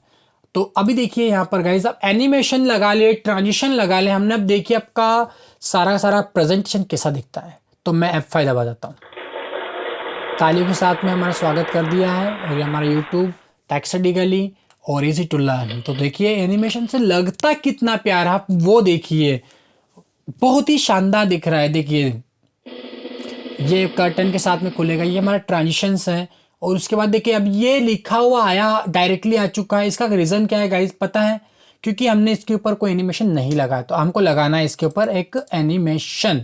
तो अभी देखिए यहाँ पर गाइज आप एनिमेशन लगा ले, ट्रांजिशन लगा ले हमने, अब देखिए आपका सारा का सारा प्रेजेंटेशन कैसा दिखता है। तो मैं F5 दबा देता हूँ, तालियों के साथ में हमारा स्वागत कर दिया है। और ये हमारा यूट्यूब टेक स्टडी गली और इजी टू लर्न। तो देखिए एनिमेशन से लगता कितना प्यारा, आप वो देखिए, बहुत ही शानदार दिख रहा है। देखिए ये कर्टन के साथ में खुलेगा, ये हमारा ट्रांजिशंस है। और उसके बाद देखिए अब ये लिखा हुआ आया, डायरेक्टली आ चुका है। इसका रीज़न क्या है गाइज पता है, क्योंकि हमने इसके ऊपर कोई एनिमेशन नहीं लगाया, तो हमको लगाना है इसके ऊपर एक एनिमेशन।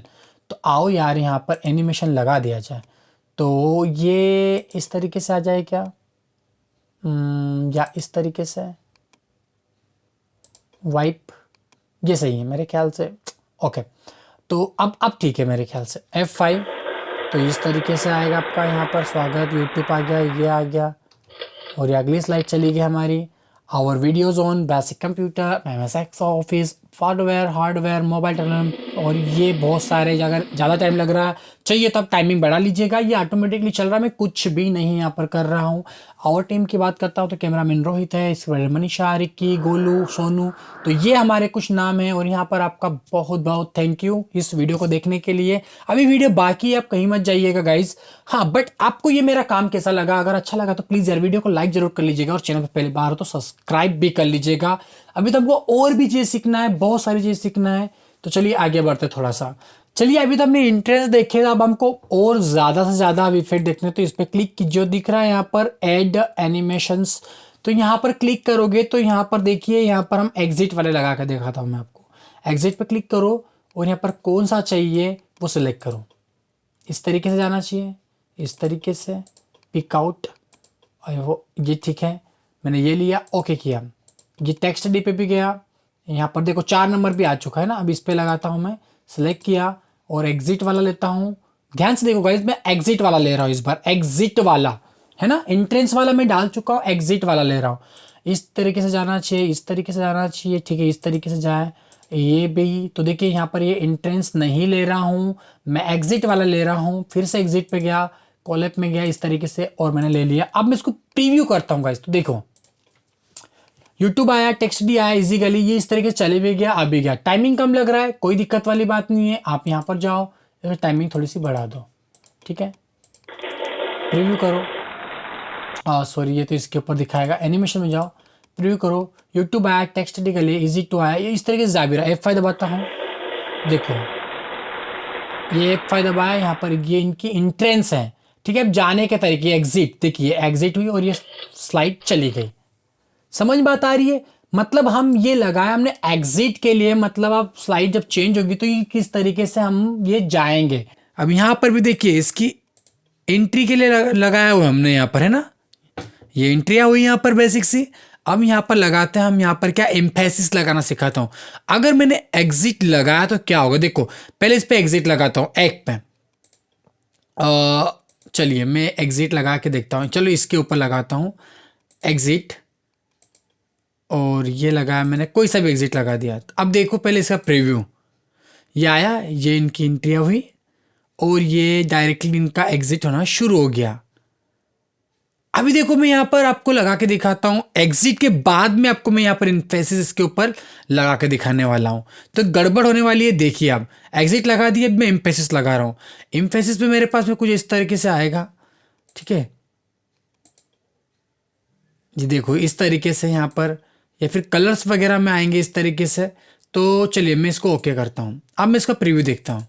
तो आओ यार यहाँ पर एनिमेशन लगा दिया जाए। तो ये इस तरीके से आ जाए क्या, या इस तरीके से वाइप, ये सही है मेरे ख्याल से, ओके। तो अब ठीक है मेरे ख्याल से F5। तो इस तरीके से आएगा आपका यहाँ पर स्वागत, यूट्यूब आ गया, ये आ गया। और ये अगली स्लाइड चली गई हमारी, our videos on basic computer, MS Excel office, hardware mobile technology. और ये बहुत सारे, अगर ज़्यादा टाइम लग रहा चाहिए तो आप टाइमिंग बढ़ा लीजिएगा, ये ऑटोमेटिकली चल रहा है, मैं कुछ भी नहीं यहाँ पर कर रहा हूँ। आवर टीम की बात करता हूँ तो कैमरामैन रोहित है, इस मनीषा, रिक्की, गोलू, सोनू, तो ये हमारे कुछ नाम हैं। और यहाँ पर आपका बहुत बहुत थैंक यू इस वीडियो को देखने के लिए। अभी वीडियो बाकी है, आप कहीं मत जाइएगा गाइज। हाँ बट आपको ये मेरा काम कैसा लगा, अगर अच्छा लगा तो प्लीज़ यार वीडियो को लाइक जरूर कर लीजिएगा, और चैनल पर पहली बार हो तो सब्सक्राइब भी कर लीजिएगा। अभी तो हमको और भी चीज़ सीखना है, बहुत सारी चीज़ सीखना है। तो चलिए आगे बढ़ते थोड़ा सा। चलिए अभी तो हमने इंटरेस्ट देखे, अब हमको और ज़्यादा से ज़्यादा अब इफेक्ट देखने, तो इस पर क्लिक कीजिए, दिख रहा है यहाँ पर ऐड एनिमेशंस। तो यहाँ पर क्लिक करोगे तो यहाँ पर देखिए, यहाँ पर हम एग्जिट वाले लगा कर दिखाता हूँ मैं आपको। एग्जिट पर क्लिक करो और यहाँ पर कौन सा चाहिए वो सिलेक्ट करो, इस तरीके से जाना चाहिए, इस तरीके से पिक आउट, वो ये ठीक है, मैंने ये लिया, ओके किया। ये टेक्स्ट डी पे भी गया, यहाँ पर देखो 4 नंबर भी आ चुका है ना। अब इस पे लगाता हूँ मैं, सिलेक्ट किया और एग्जिट वाला लेता हूँ। ध्यान से देखो गाइस, मैं एग्जिट वाला ले रहा हूँ इस बार, एग्जिट वाला है ना, एंट्रेंस वाला मैं डाल चुका हूँ, एग्जिट वाला ले रहा हूँ। इस तरीके से जाना चाहिए, इस तरीके से जाना चाहिए, ठीक है, इस तरीके से जाए ये भी। तो देखिए यहाँ पर ये एंट्रेंस नहीं ले रहा हूँ, मैं एग्जिट वाला ले रहा हूँ। फिर से एग्जिट पे गया, कॉलेप में गया, इस तरीके से, और मैंने ले लिया। अब मैं इसको प्रीव्यू करता हूँ गाइस, तो देखो यूट्यूब आया, टेक्स्ट डी आया, इजी गली, ये इस तरीके से चले भी गया, आ भी गया। टाइमिंग कम लग रहा है, कोई दिक्कत वाली बात नहीं है। आप यहाँ पर जाओ, टाइमिंग थोड़ी सी बढ़ा दो, ठीक है, प्रीव्यू करो। सॉरी ये तो इसके ऊपर दिखाएगा, एनिमेशन में जाओ, प्रीव्यू करो। यूट्यूब आया, टेक्स्ट डी गली, इजी टू आया, ये इस तरीके से जा भी रहा है। F5 दबाता हूँ, देखो ये F5 दबाया, यहाँ पर ये इनकी इंट्रेंस है, ठीक है। अब जाने के तरीके, एग्जिट, देखिए एग्जिट हुई और ये स्लाइड चली गई। समझ बात आ रही है, मतलब हम ये लगाया हमने एग्जिट के लिए, मतलब अब स्लाइड जब चेंज होगी तो ये किस तरीके से हम ये जाएंगे। अब यहाँ पर भी देखिए इसकी एंट्री के लिए लगाया हुआ हमने, यहाँ पर है ना, ये एंट्रियाँ हुई यहाँ पर बेसिक सी। अब यहाँ पर लगाते हैं हम, यहाँ पर क्या एम्फेसिस लगाना सिखाता हूँ। अगर मैंने एग्जिट लगाया तो क्या होगा, देखो पहले इस पे एग्जिट लगाता हूँ, एक पे चलिए मैं एग्जिट लगा के देखता हूँ। चलो इसके ऊपर लगाता हूँ एग्जिट, और ये लगाया मैंने, कोई सा भी एग्जिट लगा दिया। अब देखो पहले इसका प्रीव्यू, ये आया, ये इनकी एंट्री हुई और ये डायरेक्टली इनका एग्जिट होना शुरू हो गया। अभी देखो मैं यहाँ पर आपको लगा के दिखाता हूँ, एग्जिट के बाद में आपको मैं यहाँ पर इन्फेसिस इसके ऊपर लगा के दिखाने वाला हूँ। तो गड़बड़ होने वाली है, देखिए अब एग्जिट लगा दिए, अब मैं इम्फेसिस लगा रहा हूँ। इम्फेसिस पे मेरे पास में कुछ इस तरीके से आएगा, ठीक है, ये देखो इस तरीके से यहाँ पर, या फिर कलर्स वगैरह में आएंगे इस तरीके से। तो चलिए मैं इसको ओके करता हूँ। अब मैं इसका प्रीव्यू देखता हूँ,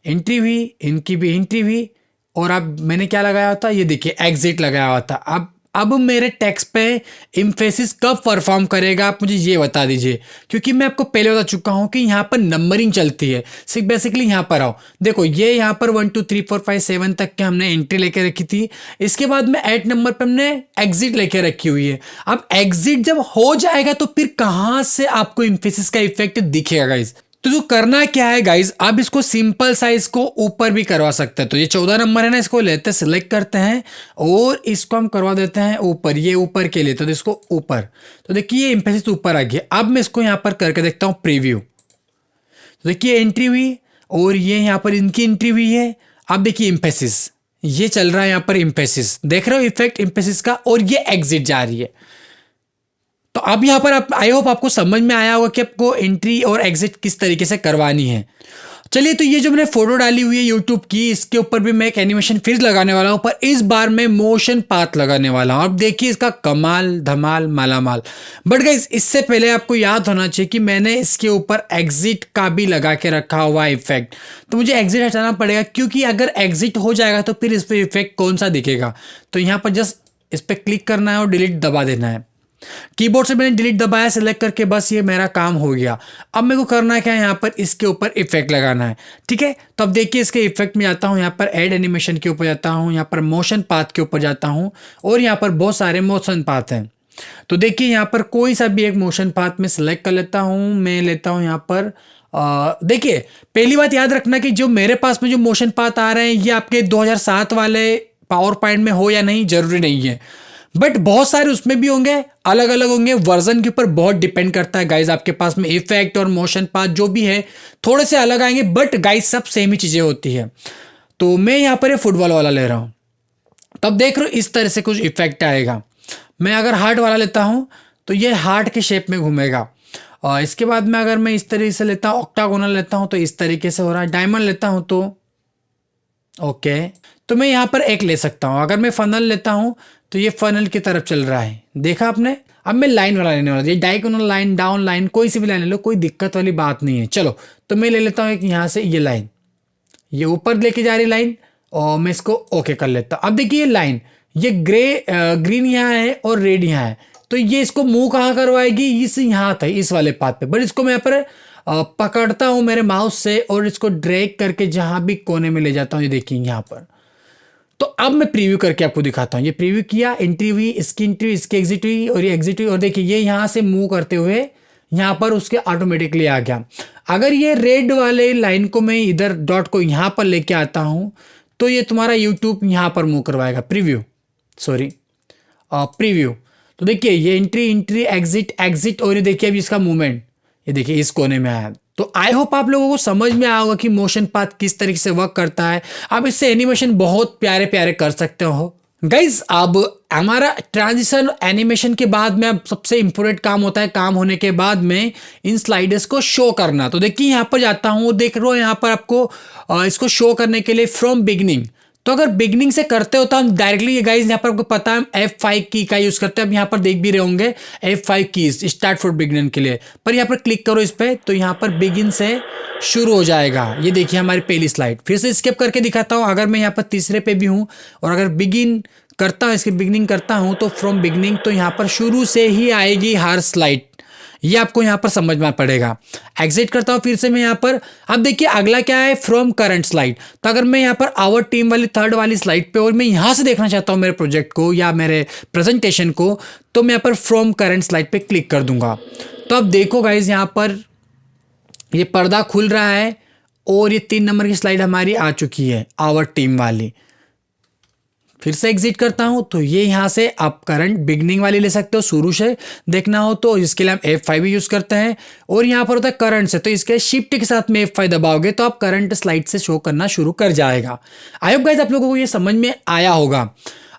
एंट्री हुई, इनकी भी एंट्री हुई, और अब मैंने क्या लगाया था, ये देखिए एग्जिट लगाया हुआ था। अब मेरे टेक्स्ट पे इम्फेसिस कब परफॉर्म करेगा आप मुझे ये बता दीजिए, क्योंकि मैं आपको पहले बता चुका हूँ कि यहाँ पर नंबरिंग चलती है। सिर्फ बेसिकली यहाँ पर आओ, देखो ये यहाँ पर 1 2 3 4 5 7 तक के हमने एंट्री लेके रखी थी। इसके बाद में 8 नंबर पे हमने एग्जिट लेके रखी हुई है। अब एग्जिट जब हो जाएगा तो फिर कहाँ से आपको इम्फेसिस का इफेक्ट दिखेगा गाइज। तो जो करना क्या है गाइज, आप इसको सिंपल साइज को ऊपर भी करवा सकते हैं। तो ये 14 नंबर है ना, इसको लेते हैं, सिलेक्ट करते हैं और इसको हम करवा देते हैं ऊपर, ये ऊपर के लिए, तो इसको ऊपर। तो देखिए ये इम्फेसिस ऊपर आ गया। अब मैं इसको यहाँ पर करके देखता हूँ प्रीव्यू, तो देखिए एंट्री हुई और ये यहाँ पर इनकी एंट्री हुई है। अब देखिए इम्फेसिस, ये चल रहा है यहाँ पर इम्फेसिस, देख रहे हो इफेक्ट इम्फेसिस का, और ये एग्जिट जा रही है। तो अब यहाँ पर आप, आई होप आपको समझ में आया होगा कि आपको एंट्री और एग्जिट किस तरीके से करवानी है। चलिए, तो ये जो मैंने फोटो डाली हुई है यूट्यूब की, इसके ऊपर भी मैं एक एनिमेशन फिर लगाने वाला हूँ, पर इस बार मैं मोशन पाथ लगाने वाला हूँ। अब देखिए इसका कमाल धमाल मालामाल। बट गाइस इससे पहले आपको याद होना चाहिए कि मैंने इसके ऊपर एग्जिट का भी लगा के रखा हुआ है इफेक्ट, तो मुझे एग्जिट हटाना पड़ेगा, क्योंकि अगर एग्जिट हो जाएगा तो फिर इस पर इफेक्ट कौन सा दिखेगा। तो यहाँ पर जस्ट इस पर क्लिक करना है और डिलीट दबा देना है। कीबोर्ड से मैंने डिलीट दबाया सिलेक्ट करके, बस ये मेरा काम हो गया। अब मेरे को करना क्या है, यहाँ पर इसके ऊपर इफेक्ट लगाना है, ठीक है। तो अब देखिए इसके इफेक्ट में जाता हूँ, यहाँ पर ऐड एनिमेशन के ऊपर जाता हूँ, यहाँ पर मोशन पाथ के ऊपर जाता हूँ, और यहाँ पर बहुत सारे मोशन पाथ हैं। तो देखिए यहाँ पर कोई सा भी एक मोशन पाथ में सिलेक्ट कर लेता हूँ। मैं लेता हूँ यहाँ पर देखिए पहली बात याद रखना कि जो मेरे पास में जो मोशन पाथ आ रहे हैं ये आपके 2007 वाले पावर पॉइंट में हो या नहीं जरूरी नहीं है, बट बहुत सारे उसमें भी होंगे, अलग अलग होंगे, वर्जन के ऊपर बहुत डिपेंड करता है गाइज। आपके पास में इफेक्ट और मोशन पाथ जो भी है थोड़े से अलग आएंगे, बट गाइज सब सेम ही चीजें होती है। तो मैं यहाँ पर ये फुटबॉल वाला ले रहा हूँ, तब देख रहे हो इस तरह से कुछ इफेक्ट आएगा। मैं अगर हार्ट वाला लेता हूँ तो ये हार्ट के शेप में घूमेगा, और इसके बाद में अगर मैं इस तरीके से लेता हूँ, ऑक्टागोनल लेता हूँ तो इस तरीके से हो रहा है, डायमंड लेता हूँ तो ओके। तो मैं यहाँ पर एक ले सकता हूँ। अगर मैं फनल लेता हूँ तो ये फनल की तरफ चल रहा है, देखा आपने। अब मैं लाइन वाला लेने वाला, ये डायगोनल लाइन, डाउन लाइन, कोई सी भी लाइन ले लो, कोई दिक्कत वाली बात नहीं है। चलो तो मैं ले लेता हूँ एक यहाँ से ये लाइन, ये ऊपर लेके जा रही लाइन, और मैं इसको ओके कर लेता हूँ। अब देखिए ये लाइन, ये ग्रीन यहाँ है और रेड यहाँ है, तो ये इसको मूव कहाँ करवाएगी, इस यहाँ था इस वाले पाथ पे, बट इसको मैं यहाँ पर पकड़ता हूँ मेरे माउस से और इसको ड्रैग करके जहाँ भी कोने में ले जाता हूँ, ये देखिए यहाँ पर। तो अब मैं प्रीव्यू करके आपको दिखाता हूँ। ये प्रीव्यू किया, एंट्री हुई, इसकी एंट्री, इसकी एग्जिट हुई और ये एग्जिट हुई, और देखिए ये यहाँ से मूव करते हुए यहाँ पर उसके ऑटोमेटिकली आ गया। अगर ये रेड वाले लाइन को मैं इधर डॉट को यहाँ पर लेके आता हूँ तो ये तुम्हारा यूट्यूब यहाँ पर मूव करवाएगा, प्रीव्यू, सॉरी प्रीव्यू। तो देखिए ये एंट्री एंट्री एग्जिट एग्जिट, और ये देखिए अभी इसका मूवमेंट, ये देखिए इस कोने में आया। तो आई होप आप लोगों को समझ में आया होगा कि मोशन पाथ किस तरीके से वर्क करता है। आप इससे एनिमेशन बहुत प्यारे प्यारे कर सकते हो गाइज। अब हमारा ट्रांजिशन एनिमेशन के बाद में अब सबसे इंपॉर्टेंट काम होता है, काम होने के बाद में इन स्लाइडर्स को शो करना। तो देखिए यहाँ पर जाता हूँ, देख रहे हो यहाँ पर आपको इसको शो करने के लिए फ्रॉम बिगनिंग, तो अगर बिगनिंग से करते हो तो हम डायरेक्टली, ये गाइज यहाँ पर आपको पता है F5 की का यूज करते हैं। अब यहाँ पर देख भी रहे होंगे F5 की स्टार्ट फॉर बिगिनर के लिए, पर यहाँ पर क्लिक करो इस पर, तो यहाँ पर बिगिन से शुरू हो जाएगा। ये देखिए हमारी पहली स्लाइड, फिर से स्किप करके दिखाता हूँ। अगर मैं यहाँ पर तीसरे पे भी हूँ और अगर बिगिन करता हूँ, इसकी बिगिनिंग करता हूँ, तो फ्रॉम बिगिनिंग, तो यहाँ पर शुरू से ही आएगी हर स्लाइड, ये आपको यहाँ पर समझ में पड़ेगा। एग्जिट करता हूँ फिर से मैं यहाँ पर। अब देखिए अगला क्या है, फ्रॉम करंट स्लाइड। तो अगर मैं यहाँ पर आवर टीम वाली थर्ड वाली स्लाइड पे और मैं यहाँ से देखना चाहता हूँ मेरे प्रोजेक्ट को या मेरे प्रेजेंटेशन को, तो मैं यहाँ पर फ्रॉम करंट स्लाइड पे क्लिक कर दूंगा। तो अब देखो गाइज यहाँ पर ये पर्दा खुल रहा है और ये 3 नंबर की स्लाइड हमारी आ चुकी है, आवर टीम वाली। फिर से एग्जिट करता हूं तो ये यहाँ से आप करंट बिगनिंग वाली ले सकते हो, शुरू से देखना हो तो इसके लिए हम F5 भी यूज करते हैं। और यहाँ पर होता है करंट से, तो इसके शिफ्ट के साथ में F5 दबाओगे तो आप करंट स्लाइड से शो करना शुरू कर जाएगा। आई होप गाइस आप लोगों को ये समझ में आया होगा।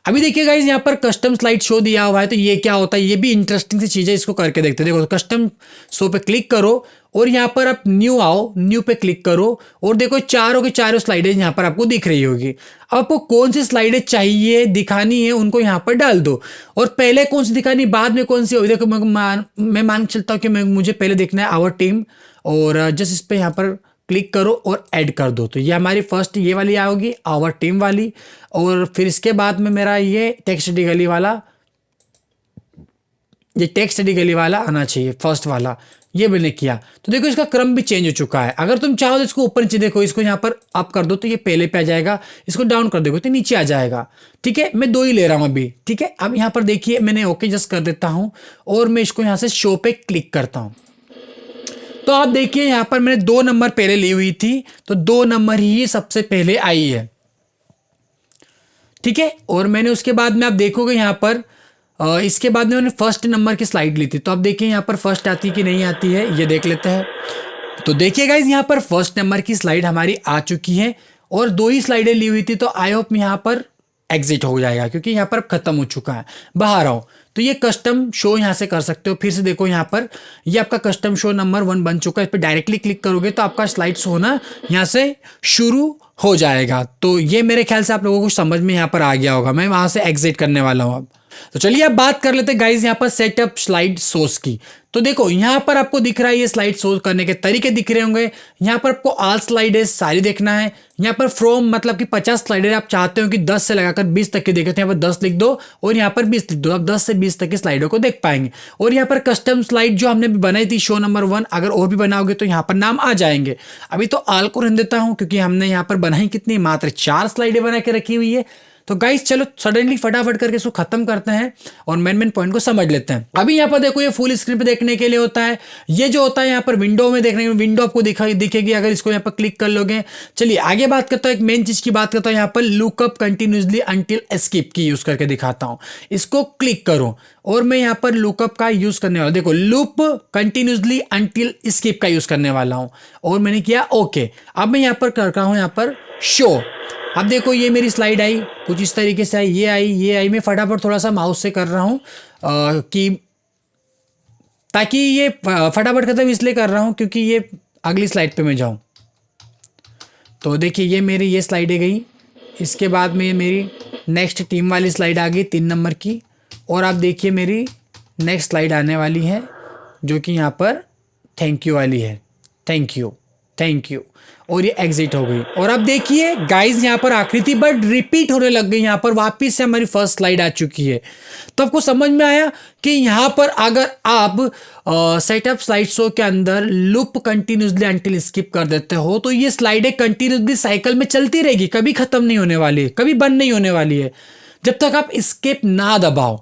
अभी देखिए गाइस यहाँ पर कस्टम स्लाइड शो दिया हुआ है, तो ये क्या होता है, ये भी इंटरेस्टिंग सी चीज़ है, इसको करके देखते हैं। देखो कस्टम शो पे क्लिक करो और यहाँ पर आप न्यू आओ, न्यू पे क्लिक करो और देखो चारों के चारों स्लाइडें यहाँ पर आपको दिख रही होगी। अब आपको कौन सी स्लाइडें चाहिए दिखानी है उनको यहाँ पर डाल दो, और पहले कौन सी दिखानी बाद में कौन सी होगी। देखो मैं मान के चलता हूँ कि मुझे पहले देखना है आवर टीम, और जस्ट इस पर यहाँ पर क्लिक करो और ऐड कर दो, तो ये हमारी फर्स्ट ये वाली आओगी आवर टीम वाली। और फिर इसके बाद में मेरा ये टेक्स्ट स्टडी गली वाला, ये टेक्स्ट स्टडी गली वाला आना चाहिए फर्स्ट वाला, ये मैंने किया। तो देखो इसका क्रम भी चेंज हो चुका है। अगर तुम चाहो तो इसको ऊपर नीचे देखो, इसको यहाँ पर अप कर दो तो ये पहले पे आ जाएगा, इसको डाउन कर दोगे तो नीचे आ जाएगा। ठीक है, मैं 2 ही ले रहा हूँ अभी। ठीक है, अब यहाँ पर देखिए मैंने ओके जस्ट कर देता हूँ और मैं इसको यहाँ से शो पे क्लिक करता हूँ। तो आप देखिए यहाँ पर मैंने 2 नंबर पहले ली हुई थी, तो 2 नंबर ही सबसे पहले आई है। ठीक है, और मैंने उसके बाद में आप देखोगे यहाँ पर इसके बाद में मैंने फर्स्ट नंबर की स्लाइड ली थी, तो आप देखिए यहाँ पर फर्स्ट आती कि नहीं आती है, ये देख लेते हैं। तो देखिए गाइज यहाँ पर फर्स्ट नंबर की स्लाइड हमारी आ चुकी है और 2 ही स्लाइडें ली हुई थी, तो आई होप यहाँ पर एग्जिट हो जाएगा क्योंकि यहाँ पर खत्म हो चुका है, बाहर आओ। तो ये कस्टम शो यहाँ से कर सकते हो। फिर से देखो यहाँ पर ये आपका कस्टम शो नंबर 1 बन चुका है, इस पर डायरेक्टली क्लिक करोगे तो आपका स्लाइड शो होना यहाँ से शुरू हो जाएगा। तो ये मेरे ख्याल से आप लोगों को समझ में यहाँ पर आ गया होगा। मैं वहाँ से एग्जिट करने वाला हूँ अब। तो चलिए अब बात कर लेते हैं गाइज यहाँ पर सेटअप स्लाइड सोर्स की। तो देखो यहाँ पर आपको दिख रहा है ये स्लाइड सोर्स करने के तरीके दिख रहे होंगे। यहाँ पर आपको ऑल स्लाइडें सारी देखना है। यहाँ पर फ्रॉम मतलब कि 50 स्लाइडें आप चाहते हो कि 10 से लगाकर 20 तक की देखे, तो यहाँ पर 10 लिख दो और यहाँ पर 20 लिख दो, आप 10 से 20 तक की स्लाइडों को देख पाएंगे। और यहाँ पर कस्टम स्लाइड जो हमने बनाई थी शो नंबर 1, अगर और भी बनाओगे तो यहाँ पर नाम आ जाएंगे। अभी तो ऑल को रहने देता हूँ क्योंकि हमने यहाँ पर बनाई कितनी, मात्र 4 स्लाइडें बना के रखी हुई है। तो गाइस चलो सडनली फटाफट करके इसको खत्म करते हैं और मेन पॉइंट को समझ लेते हैं। अभी यहाँ पर देखो ये फुल स्क्रीन पे देखने के लिए होता है, ये जो होता है यहाँ पर विंडो में देखने, विंडो आपको दिखेगी अगर इसको यहाँ पर क्लिक कर लोगे। चलिए आगे बात करता हूँ, एक मेन चीज की बात करता हूँ, यहाँ पर लुकअप कंटिन्यूसली अंटिल एस्केप की यूज करके दिखाता हूँ। इसको क्लिक करो और मैं यहाँ पर लुकअप का यूज करने वाला, देखो लूप कंटिन्यूसली अंटिल एस्केप का यूज करने वाला हूँ और मैंने किया ओके। अब मैं यहाँ पर कर रहा हूँ यहाँ पर शो। अब देखो ये मेरी स्लाइड आई कुछ इस तरीके से आई, ये आई। मैं फटाफट थोड़ा सा माउस से कर रहा हूँ कि ताकि ये फटाफट खत्म इसलिए कर रहा हूँ क्योंकि ये अगली स्लाइड पे मैं जाऊँ। तो देखिए ये मेरी ये स्लाइडें गई, इसके बाद में मेरी नेक्स्ट टीम वाली स्लाइड आ गई 3 नंबर की, और आप देखिए मेरी नेक्स्ट स्लाइड आने वाली है जो कि यहाँ पर थैंक यू वाली है, थैंक यू, और ये एग्जिट हो गई। और अब देखिए गाइज यहाँ पर आकृति बट रिपीट होने लग गई, यहाँ पर वापस से हमारी फर्स्ट स्लाइड आ चुकी है। तो आपको समझ में आया कि यहाँ पर अगर आप सेटअप स्लाइड शो के अंदर लूप कंटिन्यूसली अंटिल स्किप कर देते हो तो ये स्लाइडें कंटिन्यूसली साइकिल में चलती रहेगी, कभी खत्म नहीं होने वाली है, कभी बंद नहीं होने वाली है जब तक आप स्किप ना दबाओ।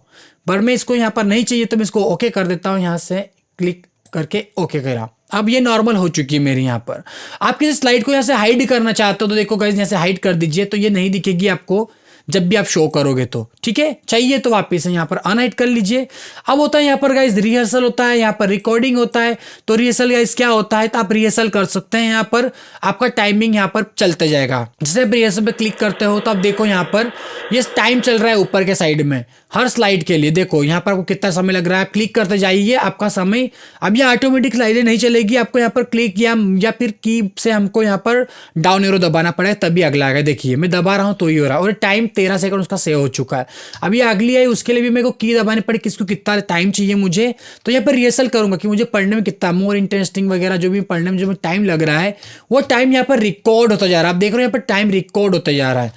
पर मैं इसको यहाँ पर नहीं चाहिए तो मैं इसको ओके कर देता हूँ, यहाँ से क्लिक करके ओके करा। अब ये नॉर्मल हो चुकी है मेरी। यहाँ पर आप किसी स्लाइड को यहाँ से हाइड करना चाहते हो तो देखो गाइस यहाँ से हाइड कर दीजिए, तो ये नहीं दिखेगी आपको जब भी आप शो करोगे तो। ठीक है, चाहिए तो वापस से यहाँ पर अनहाइड कर लीजिए। अब होता है यहाँ पर गाइस रिहर्सल होता है, यहाँ पर रिकॉर्डिंग होता है। तो रिहर्सल गाइस क्या होता है, तो आप रिहर्सल कर सकते हैं, यहाँ पर आपका टाइमिंग यहाँ पर चलते जाएगा। जैसे आप रिहर्सल पे क्लिक करते हो तो आप देखो यहाँ पर ये टाइम चल रहा है ऊपर के साइड में हर स्लाइड के लिए। देखो यहाँ पर आपको कितना समय लग रहा है, क्लिक करते जाइए आपका समय। अब ये ऑटोमेटिक स्लाइडें नहीं चलेगी, आपको यहाँ पर क्लिक या फिर की से हमको यहाँ पर डाउन एरो दबाना पड़ेगा तभी अगला आएगा। देखिए मैं दबा रहा हूँ तो ही हो रहा है, और टाइम 13 सेकंड उसका सेव हो चुका है। अब ये अगली आई, उसके लिए भी मेरे को की दबानी पड़ी, किसको कितना टाइम चाहिए मुझे। तो यहाँ पर रिहर्सल करूंगा कि मुझे पढ़ने में कितना मोर इंटरेस्टिंग वगैरह जो भी पढ़ने में जो टाइम लग रहा है वो टाइम यहाँ पर रिकॉर्ड होता जा रहा है। आप देख रहे हो यहाँ पर टाइम रिकॉर्ड होता जा रहा है।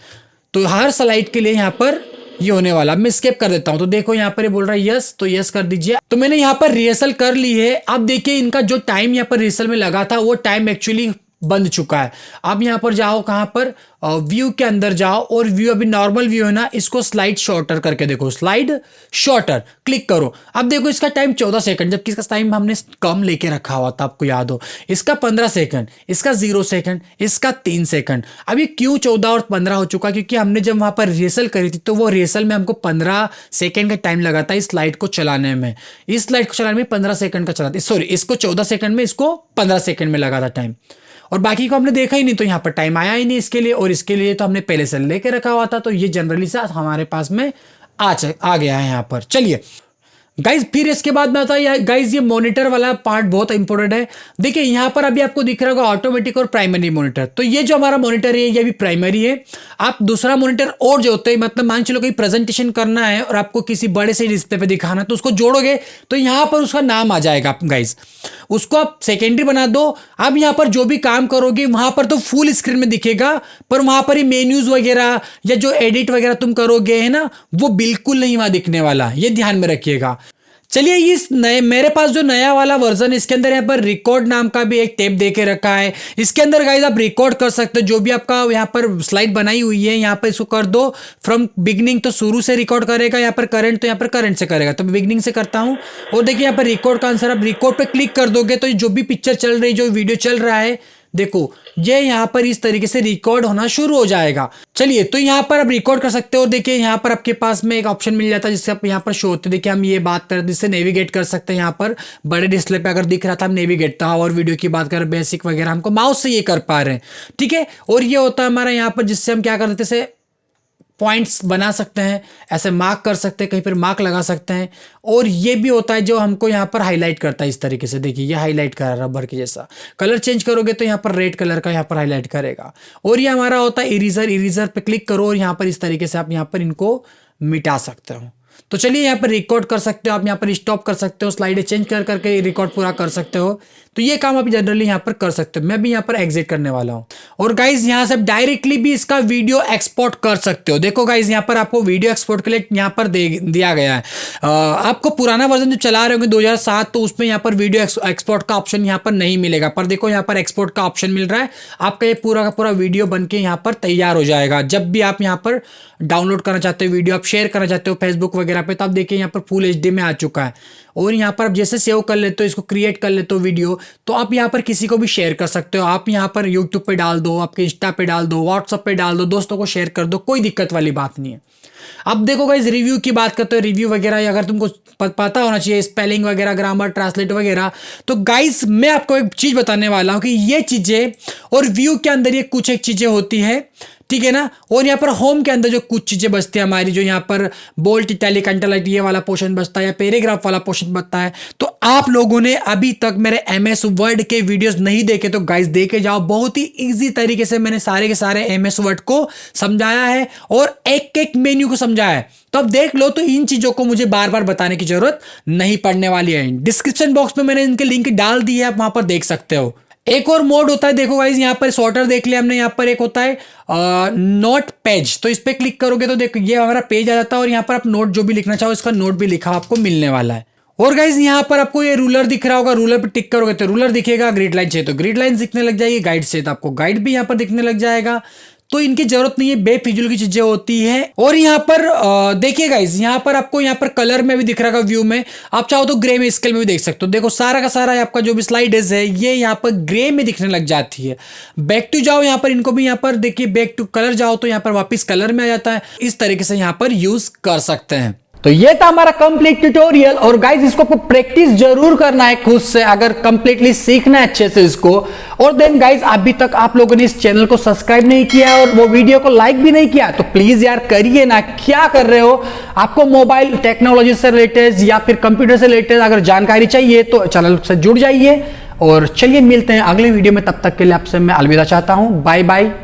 तो हर स्लाइड के लिए यहाँ पर ये होने वाला। मैं स्किप कर देता हूं, तो देखो यहाँ पर ये बोल रहा है यस, तो यस कर दीजिए। तो मैंने यहाँ पर रिहर्सल कर ली है। अब देखिए इनका जो टाइम यहाँ पर रिहर्सल में लगा था वो टाइम एक्चुअली बंद चुका है। अब यहाँ पर जाओ, कहाँ पर व्यू के अंदर जाओ और व्यू अभी नॉर्मल व्यू है ना, इसको स्लाइड शॉर्टर करके देखो, स्लाइड शॉर्टर क्लिक करो। अब देखो इसका टाइम 14 सेकंड, जबकि इसका टाइम हमने कम लेके रखा हुआ था, आपको याद हो। इसका 15 सेकंड, इसका 0 सेकंड, इसका 3 सेकंड। अब ये क्यों 14 और 15 हो चुका, क्योंकि हमने जब वहां पर रिहर्सल करी थी तो वो रिहर्सल में हमको 15 सेकंड का टाइम लगा था इस स्लाइड को चलाने में। इस स्लाइड को चलाने में 15 सेकंड का चला था, सॉरी इसको 14 सेकंड में, इसको 15 सेकंड में लगा था टाइम। और बाकी को हमने देखा ही नहीं, तो यहाँ पर टाइम आया ही नहीं इसके लिए, और इसके लिए तो हमने पहले से लेके रखा हुआ था, तो ये जनरली से हमारे पास में आ गया है यहाँ पर। चलिए गाइज, फिर इसके बाद में आता है गाइज ये मॉनिटर वाला पार्ट बहुत इंपॉर्टेंट है। देखिए यहाँ पर अभी आपको दिख रहा होगा ऑटोमेटिक और प्राइमरी मॉनिटर। तो ये जो हमारा मॉनिटर है ये भी प्राइमरी है। आप दूसरा मॉनिटर और जो होते हैं, मतलब मान चलो कहीं प्रेजेंटेशन करना है और आपको किसी बड़े से डिस्प्ले पे दिखाना है, तो उसको जोड़ोगे तो यहाँ पर उसका नाम आ जाएगा गाइज, उसको आप सेकेंडरी बना दो। अब यहाँ पर जो भी काम करोगे वहां पर तो फुल स्क्रीन में दिखेगा, पर वहां पर ही मेन्यूज वगैरह या जो एडिट वगैरह तुम करोगे है ना, वो बिल्कुल नहीं वहां दिखने वाला, ये ध्यान में रखिएगा। चलिए इस नए, मेरे पास जो नया वाला वर्जन है इसके अंदर यहाँ पर रिकॉर्ड नाम का भी एक टैब दे के रखा है। इसके अंदर गाइज आप रिकॉर्ड कर सकते हो, जो भी आपका यहाँ पर स्लाइड बनाई हुई है यहाँ पर इसको कर दो फ्रॉम बिगनिंग, तो शुरू से रिकॉर्ड करेगा। यहाँ पर करंट, तो यहाँ पर करंट से करेगा, तो मैं बिगनिंग से करता हूँ। और देखिए यहाँ पर रिकॉर्ड का आंसर, आप रिकॉर्ड पे क्लिक कर दोगे तो जो भी पिक्चर चल रही, जो वीडियो चल रहा है, देखो ये यहाँ पर इस तरीके से रिकॉर्ड होना शुरू हो जाएगा। चलिए तो यहाँ पर आप रिकॉर्ड कर सकते हो। देखिए यहाँ पर आपके पास में एक ऑप्शन मिल जाता है जिससे आप यहाँ पर शो होते, देखिए हम ये बात करें जिससे नेविगेट कर सकते हैं। यहाँ पर बड़े डिस्प्ले पे अगर दिख रहा था हम नेविगेट था, और वीडियो की बात करें बेसिक वगैरह हमको माउस से ये कर पा रहे हैं, ठीक है। और ये होता है हमारा यहाँ पर जिससे हम क्या कर देते से पॉइंट्स बना सकते हैं, ऐसे मार्क कर सकते हैं, कहीं पर मार्क लगा सकते हैं। और ये भी होता है जो हमको यहाँ पर हाईलाइट करता है इस तरीके से, देखिए ये हाईलाइट कर रहा है रबर के जैसा। कलर चेंज करोगे तो यहाँ पर रेड कलर का यहाँ पर हाईलाइट करेगा। और ये हमारा होता है इरेजर, इरेजर पे क्लिक करो और यहाँ पर इस तरीके से आप यहाँ पर इनको मिटा सकते हो। तो चलिए यहाँ पर रिकॉर्ड कर सकते हो आप, यहाँ पर स्टॉप कर सकते हो, स्लाइडें चेंज कर करके रिकॉर्ड पूरा कर सकते हो। तो ये काम आप जनरली यहाँ पर कर सकते हो। मैं भी यहाँ पर एग्जिट करने वाला हूँ। और गाइज यहाँ से डायरेक्टली भी इसका वीडियो एक्सपोर्ट कर सकते हो। देखो गाइज यहाँ पर आपको वीडियो एक्सपोर्ट के लिए यहाँ पर दिया गया है। आपको पुराना वर्जन जो चला रहे होंगे 2007, तो उसमें यहाँ पर वीडियो एक्सपोर्ट का ऑप्शन यहाँ पर नहीं मिलेगा, पर देखो यहाँ पर एक्सपोर्ट का ऑप्शन मिल रहा है। आपका ये पूरा का पूरा वीडियो बन के यहाँ पर तैयार हो जाएगा। जब भी आप यहाँ पर डाउनलोड करना चाहते हो वीडियो, आप शेयर करना चाहते हो फेसबुक वगैरह पे, तो आप देखिए यहाँ पर फुल HD में आ चुका है। और यहाँ पर आप जैसे सेव कर लेते हो, इसको क्रिएट कर लेते हो वीडियो, तो आप यहाँ पर किसी को भी शेयर कर सकते हो। आप यहाँ पर यूट्यूब पे डाल दो, आपके इंस्टा पे डाल दो, व्हाट्सएप पे डाल दो, दोस्तों को शेयर कर दो, कोई दिक्कत वाली बात नहीं है। अब देखो गाइस रिव्यू की बात करते हो, रिव्यू वगैरह अगर तुमको पता होना चाहिए, स्पेलिंग वगैरह, ग्रामर, ट्रांसलेट वगैरह, तो गाइस मैं आपको एक चीज बताने वाला हूं कि ये चीजें और व्यू के अंदर ये कुछ एक चीजें होती है, ठीक है ना। और यहाँ पर होम के अंदर जो कुछ चीजें बचती है हमारी, जो यहाँ पर बोल्ड, इटैलिक, अंडरलाइन ये वाला पोर्शन बचता है या पैराग्राफ वाला पोर्शन बचता है, तो आप लोगों ने अभी तक मेरे MS वर्ड के वीडियोस नहीं देखे तो गाइस देखे जाओ। बहुत ही इजी तरीके से मैंने सारे के सारे MS वर्ड को समझाया है और एक एक मेन्यू को समझाया है। तो अब देख लो, तो इन चीजों को मुझे बार बार बताने की जरूरत नहीं पड़ने वाली है। डिस्क्रिप्शन बॉक्स में मैंने इनके लिंक डाल दी है, आप वहां पर देख सकते हो। एक और मोड होता है, देखो गाइस यहाँ पर सॉर्टर देख लिया हमने, यहाँ पर एक होता है नोट पेज, तो इस पे क्लिक करोगे तो देखो ये हमारा पेज आ जाता है और यहाँ पर आप नोट जो भी लिखना चाहो इसका नोट भी लिखा आपको मिलने वाला है। और गाइस यहाँ पर आपको ये रूलर दिख रहा होगा, रूलर पे टिक करोगे तो रूलर दिखेगा, ग्रिड लाइन चाहिए तो ग्रिड लाइन दिखने लग जाएगी, गाइड चाहिए तो आपको गाइड भी यहाँ पर दिखने लग जाएगा। तो इनकी जरूरत नहीं है, बेफिजूल की चीजें होती है। और यहाँ पर देखिए गाइस, यहाँ पर आपको यहाँ पर कलर में भी दिख रहा है, व्यू में आप चाहो तो ग्रे में स्केल में भी देख सकते हो। देखो सारा का सारा आपका जो भी स्लाइड्स है ये यहाँ पर ग्रे में दिखने लग जाती है। बैक टू जाओ, यहाँ पर इनको भी यहाँ पर देखिए बैक टू कलर जाओ तो यहाँ पर वापस कलर में आ जाता है। इस तरीके से यहाँ पर यूज कर सकते हैं। तो ये था हमारा कंप्लीट ट्यूटोरियल। और गाइस इसको आपको प्रैक्टिस जरूर करना है खुद से, अगर कंप्लीटली सीखना है अच्छे से इसको। और देन गाइस अभी तक आप लोगों ने इस चैनल को सब्सक्राइब नहीं किया और वो वीडियो को लाइक भी नहीं किया, तो प्लीज यार करिए ना, क्या कर रहे हो। आपको मोबाइल टेक्नोलॉजी से रिलेटेड या फिर कंप्यूटर से रिलेटेड अगर जानकारी चाहिए तो चैनल से जुड़ जाइए। और चलिए मिलते हैं अगले वीडियो में, तब तक के लिए आपसे मैं अलविदा चाहता हूं। Bye bye.